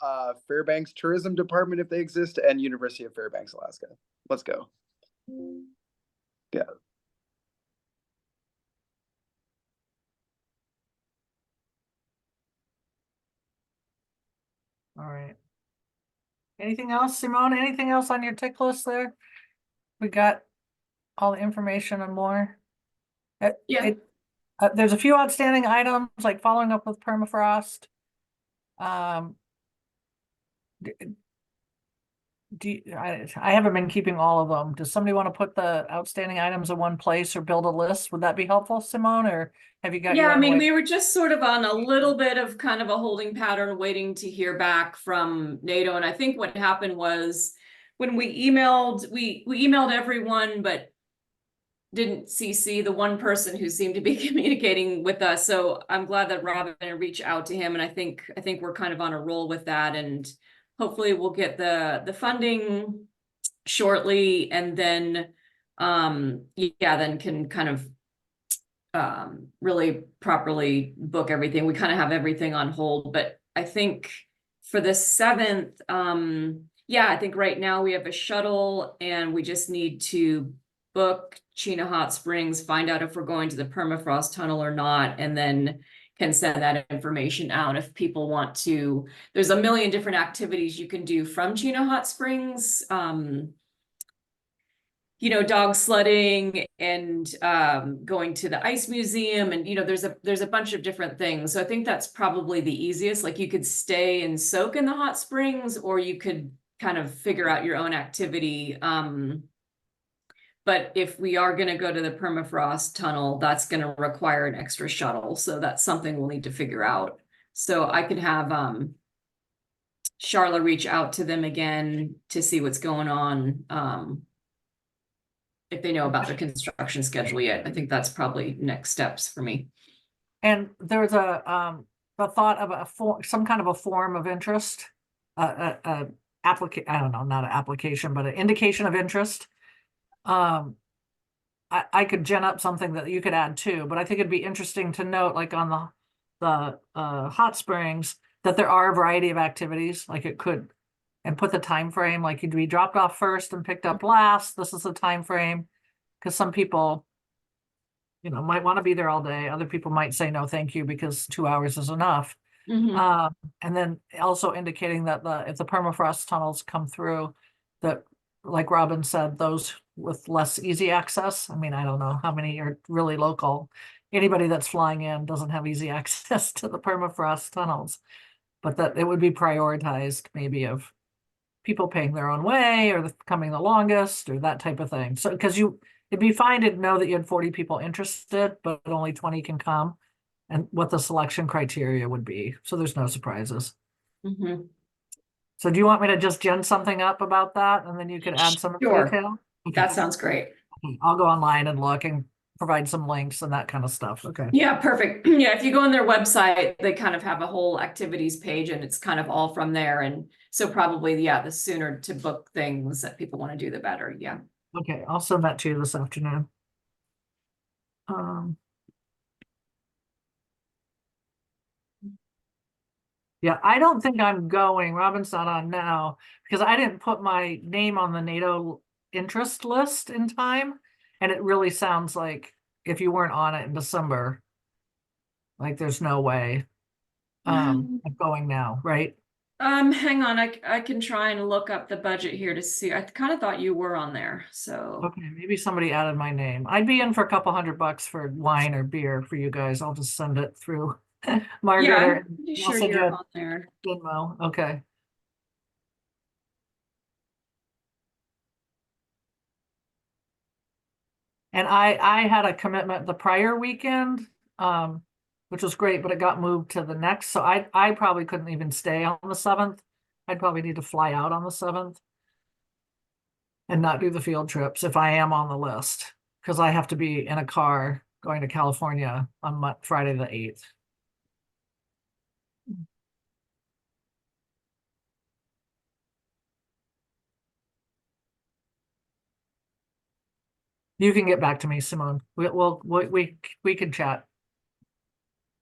[SPEAKER 10] Fairbanks Tourism Department, if they exist, and University of Fairbanks, Alaska. Let's go. Yeah. All right. Anything else, Simone? Anything else on your tick list there? We got all the information and more. There's a few outstanding items, like following up with permafrost. I haven't been keeping all of them. Does somebody want to put the outstanding items in one place or build a list? Would that be helpful, Simone, or have you got?
[SPEAKER 3] Yeah, I mean, we were just sort of on a little bit of kind of a holding pattern, waiting to hear back from NATO. And I think what happened was when we emailed everyone, but didn't CC the one person who seemed to be communicating with us. So I'm glad that Robin reached out to him, and I think we're kind of on a roll with that, and hopefully we'll get the funding shortly, and then then can kind of really properly book everything. We kind of have everything on hold, but I think for the 7th, I think right now we have a shuttle, and we just need to book Chena Hot Springs, find out if we're going to the permafrost tunnel or not, and then can send that information out if people want to. There's a million different activities you can do from Chena Hot Springs. Dog sledding and going to the ice museum, and there's a bunch of different things. So I think that's probably the easiest. Like, you could stay and soak in the hot springs, or you could kind of figure out your own activity. But if we are going to go to the permafrost tunnel, that's going to require an extra shuttle. So that's something we'll need to figure out. So I could have Charla reach out to them again to see what's going on. If they know about the construction schedule yet. I think that's probably next steps for me. And there's a thought of some kind of a form of interest, I don't know, not an application, but an indication of interest. I could gen up something that you could add too, but I think it'd be interesting to note, like on the hot springs,
[SPEAKER 1] that there are a variety of activities, like it could, and put the time frame, like you'd be dropped off first and picked up last. This is the time frame. Because some people, might want to be there all day. Other people might say no, thank you, because 2 hours is enough.
[SPEAKER 3] Mhm.
[SPEAKER 1] And then also indicating that if the permafrost tunnels come through, that, like Robin said, those with less easy access. I mean, I don't know how many are really local. Anybody that's flying in doesn't have easy access to the permafrost tunnels, but that it would be prioritized maybe of people paying their own way or coming the longest or that type of thing. So, because it'd be fine to know that you had 40 people interested, but only 20 can come, and what the selection criteria would be. So there's no surprises.
[SPEAKER 3] Mhm.
[SPEAKER 1] So do you want me to just gen something up about that, and then you could add some
[SPEAKER 3] Sure.
[SPEAKER 1] detail? Okay.
[SPEAKER 3] That sounds great.
[SPEAKER 1] Okay, I'll go online and look and provide some links and that kind of stuff. Okay.
[SPEAKER 3] Yeah, perfect. Yeah, if you go on their website, they kind of have a whole activities page and it's kind of all from there. And so probably, yeah, the sooner to book things that people want to do, the better. Yeah.
[SPEAKER 1] Okay, I'll send that to you this afternoon. Yeah, I don't think I'm going. Robin's not on now because I didn't put my name on the NATO interest list in time. And it really sounds like if you weren't on it in December, like there's no way of going now, right?
[SPEAKER 3] Hang on, I can try and look up the budget here to see. I kind of thought you were on there, so.
[SPEAKER 1] Okay, maybe somebody added my name. I'd be in for a couple $100 for wine or beer for you guys. I'll just send it through Margaret.
[SPEAKER 3] Yeah,
[SPEAKER 1] or
[SPEAKER 3] I'm pretty
[SPEAKER 1] I'll
[SPEAKER 3] sure
[SPEAKER 1] send you
[SPEAKER 3] you're
[SPEAKER 1] a
[SPEAKER 3] on there.
[SPEAKER 1] Venmo. Okay. And I had a commitment the prior weekend, which was great, but it got moved to the next. So I probably couldn't even stay on the 7th. I'd probably need to fly out on the 7th and not do the field trips if I am on the list, because I have to be in a car going to California on Friday the 8th. You can get back to me, Simone. We can chat.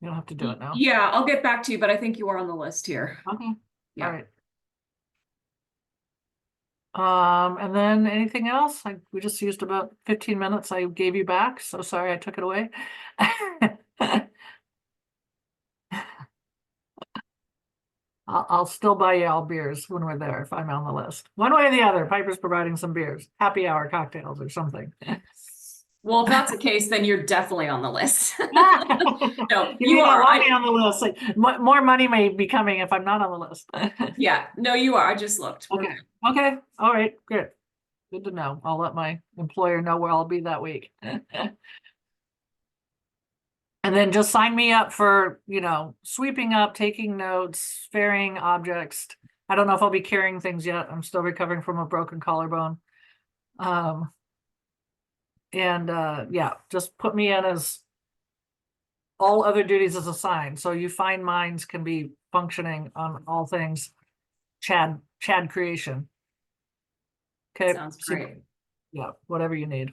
[SPEAKER 1] You don't have to do it now.
[SPEAKER 3] Yeah, I'll get back to you, but I think you are on the list here.
[SPEAKER 1] Okay.
[SPEAKER 3] Yeah.
[SPEAKER 1] All right. And then anything else? We just used about 15 minutes. I gave you back, so sorry I took it away. I'll still buy you all beers when we're there if I'm on the list. One way or the other, Piper's providing some beers, happy hour cocktails or something.
[SPEAKER 3] Well, if that's the case, then you're definitely on the list. No,
[SPEAKER 1] You
[SPEAKER 3] you
[SPEAKER 1] may not
[SPEAKER 3] are.
[SPEAKER 1] want me on the list. Like, more money may be coming if I'm not on the list.
[SPEAKER 3] Yeah, no, you are. I just looked. We're
[SPEAKER 1] Okay. Okay. All right. Good. Good to know. I'll let my employer know where I'll be that week. And then just sign me up for, sweeping up, taking notes, ferrying objects. I don't know if I'll be carrying things yet. I'm still recovering from a broken collarbone. Yeah, just put me in as all other duties as assigned. So you find minds can be functioning on all things Chad creation. Okay.
[SPEAKER 3] Sounds great.
[SPEAKER 1] Yeah, whatever you need.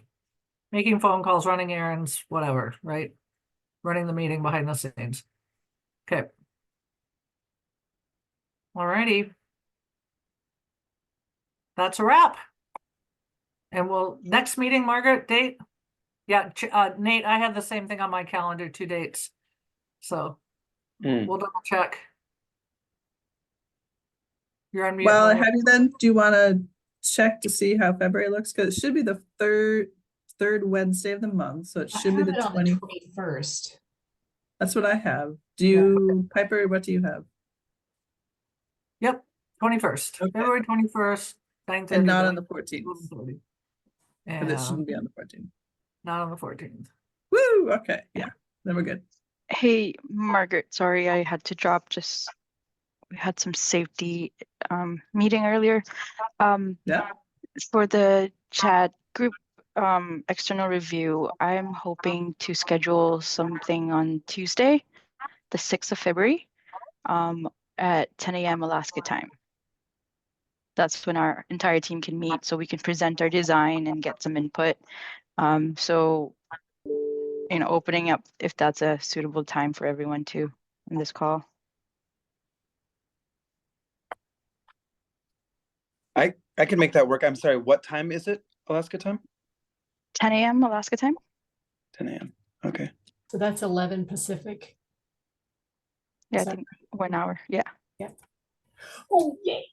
[SPEAKER 1] Making phone calls, running errands, whatever, right? Running the meeting behind the scenes. Okay. All righty. That's a wrap. And next meeting, Margaret, date? Yeah, Nate, I had the same thing on my calendar, 2 dates. So we'll double check. You're on mute.
[SPEAKER 4] Well,
[SPEAKER 1] Maria.
[SPEAKER 4] have you then, do you want to check to see how February looks? Because it should be the third Wednesday of the month, so it should be the
[SPEAKER 6] 21st.
[SPEAKER 4] That's what I have. Do you, Piper, what do you have?
[SPEAKER 1] Yep, 21st.
[SPEAKER 4] Okay.
[SPEAKER 1] February 21st, 9:30.
[SPEAKER 4] And not on the 14th,
[SPEAKER 1] 11:30.
[SPEAKER 4] because it
[SPEAKER 1] And
[SPEAKER 4] shouldn't be on the 14th.
[SPEAKER 1] not on the 14th.
[SPEAKER 4] Woo, okay, yeah, then we're good.
[SPEAKER 5] Hey, Margaret, sorry I had to drop. We had some safety meeting earlier.
[SPEAKER 4] Yeah.
[SPEAKER 5] For the chat group external review, I'm hoping to schedule something on Tuesday, the 6th of February, at 10 a.m. Alaska time. That's when our entire team can meet, so we can present our design and get some input. So, opening up if that's a suitable time for everyone too in this call.
[SPEAKER 10] I can make that work. I'm sorry, what time is it? Alaska time?
[SPEAKER 5] 10 a.m. Alaska time.
[SPEAKER 10] 10 a.m. Okay.
[SPEAKER 6] So that's 11 Pacific.
[SPEAKER 5] Yeah, I
[SPEAKER 6] Is that
[SPEAKER 5] think 1 hour. Yeah.
[SPEAKER 6] Yeah. Oh, yay.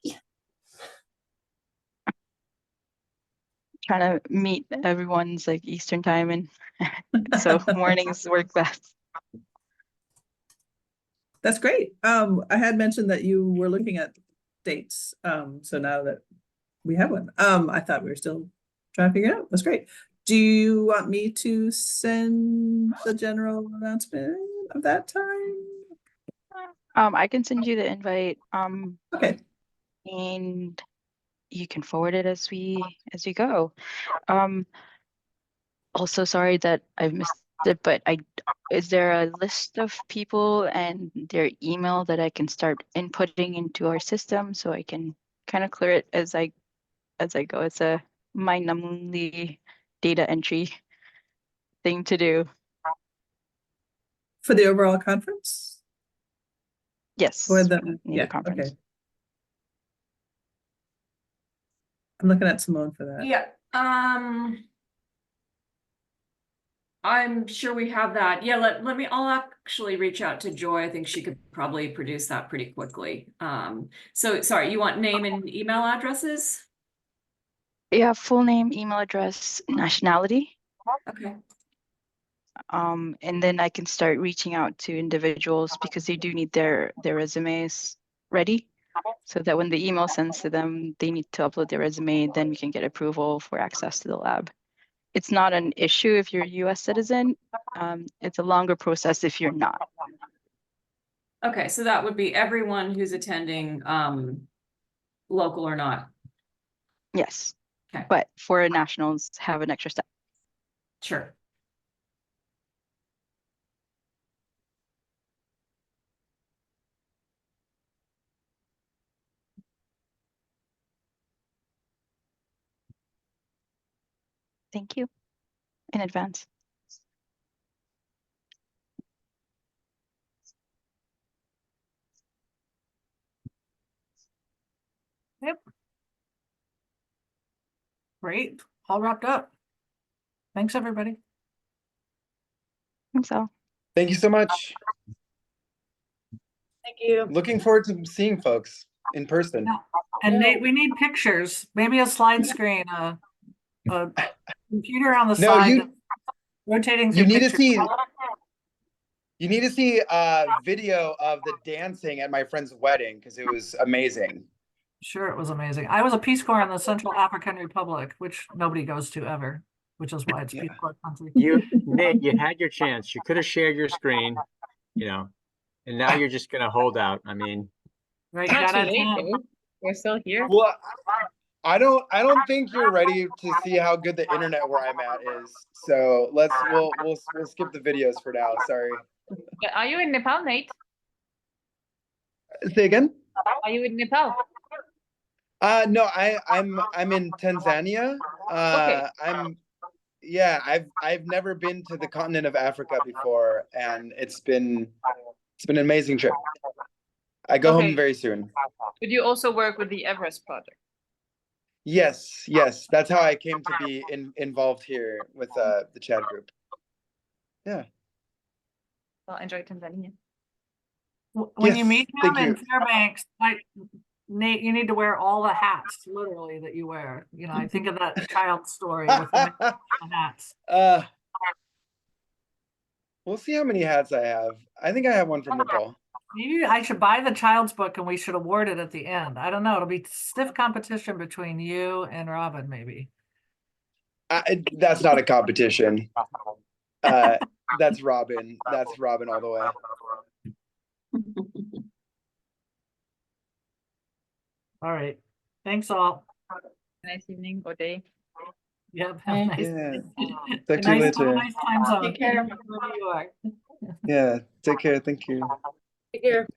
[SPEAKER 5] Trying to meet everyone's like Eastern time, and so mornings work best.
[SPEAKER 4] That's great. I had mentioned that you were looking at dates. So now that we have one, I thought we were still trying to figure it out. That's great. Do you want me to send the general announcement of that time?
[SPEAKER 5] I can send you the invite.
[SPEAKER 4] Okay.
[SPEAKER 5] And you can forward it as we go. Also sorry that I've missed it, but is there a list of people and their email that I can start inputting into our system so I can kind of clear it as I go? It's a mind-numbingly data entry thing to do.
[SPEAKER 4] For the overall conference?
[SPEAKER 5] Yes.
[SPEAKER 4] Or the
[SPEAKER 5] need a
[SPEAKER 4] yeah,
[SPEAKER 5] conference.
[SPEAKER 4] okay. I'm looking at Simone for that.
[SPEAKER 3] Yeah, I'm sure we have that. Yeah, let me, I'll actually reach out to Joy. I think she could probably produce that pretty quickly. So sorry, you want name and email addresses?
[SPEAKER 5] Yeah, full name, email address, nationality.
[SPEAKER 3] Okay.
[SPEAKER 5] And then I can start reaching out to individuals because they do need their resumes ready, so that when the email sends to them, they need to upload their resume, then we can get approval for access to the lab. It's not an issue if you're a US citizen. It's a longer process if you're not.
[SPEAKER 3] Okay, so that would be everyone who's attending, local or not.
[SPEAKER 5] Yes.
[SPEAKER 3] Okay.
[SPEAKER 5] But for nationals, have an extra step.
[SPEAKER 3] Sure.
[SPEAKER 5] Thank you in advance.
[SPEAKER 1] Yep. Great, all wrapped up. Thanks, everybody.
[SPEAKER 5] So
[SPEAKER 10] Thank you so much.
[SPEAKER 7] Thank you.
[SPEAKER 10] Looking forward to seeing folks in person.
[SPEAKER 1] Yeah. And Nate, we need pictures, maybe a slide screen, a computer on the
[SPEAKER 10] No,
[SPEAKER 1] side,
[SPEAKER 10] you-
[SPEAKER 1] that's rotating
[SPEAKER 10] You
[SPEAKER 1] through
[SPEAKER 10] need to
[SPEAKER 1] pictures.
[SPEAKER 10] see. You need to see a video of the dancing at my friend's wedding because it was amazing.
[SPEAKER 1] Sure, it was amazing. I was a Peace Corps in the Central African Republic, which nobody goes to ever, which is why it's
[SPEAKER 10] Yeah.
[SPEAKER 1] Peace Corps country.
[SPEAKER 11] Nate, you had your chance. You could have shared your screen, and now you're just gonna hold out. I mean,
[SPEAKER 1] Right,
[SPEAKER 9] Not too
[SPEAKER 1] gotta
[SPEAKER 9] late,
[SPEAKER 1] attend.
[SPEAKER 9] though. We're still here.
[SPEAKER 10] Well, I don't think you're ready to see how good the internet where I'm at is. So we'll skip the videos for now. Sorry.
[SPEAKER 9] But are you in Nepal, Nate?
[SPEAKER 10] Say again?
[SPEAKER 9] Are you in Nepal?
[SPEAKER 10] No, I'm in Tanzania.
[SPEAKER 9] Okay.
[SPEAKER 10] I've never been to the continent of Africa before, and it's been an amazing trip. I go
[SPEAKER 9] Okay.
[SPEAKER 10] home very soon.
[SPEAKER 9] But you also work with the Everest project.
[SPEAKER 10] Yes, that's how I came to be involved here with the Chad group. Yeah.
[SPEAKER 9] Well, enjoy Tanzania.
[SPEAKER 1] When you
[SPEAKER 10] Yes,
[SPEAKER 1] meet him
[SPEAKER 10] thank
[SPEAKER 1] in
[SPEAKER 10] you.
[SPEAKER 1] Fairbanks, Nate, you need to wear all the hats, literally, that you wear. I think of that child story with the hats.
[SPEAKER 10] We'll see how many hats I have. I think I have one from Nepal.
[SPEAKER 1] Maybe I should buy the child's book and we should award it at the end. I don't know. It'll be stiff competition between you and Robin, maybe.
[SPEAKER 10] That's not a competition. That's Robin. That's Robin all the way.
[SPEAKER 1] All right. Thanks all.
[SPEAKER 9] Nice evening or day.
[SPEAKER 1] Yep. Have a nice,
[SPEAKER 10] Yeah.
[SPEAKER 1] a
[SPEAKER 10] Talk to you
[SPEAKER 1] nice, have a
[SPEAKER 10] later.
[SPEAKER 1] nice time zone.
[SPEAKER 3] Take care.
[SPEAKER 1] Wherever you are.
[SPEAKER 10] Yeah. Take care. Thank you.
[SPEAKER 7] Take care.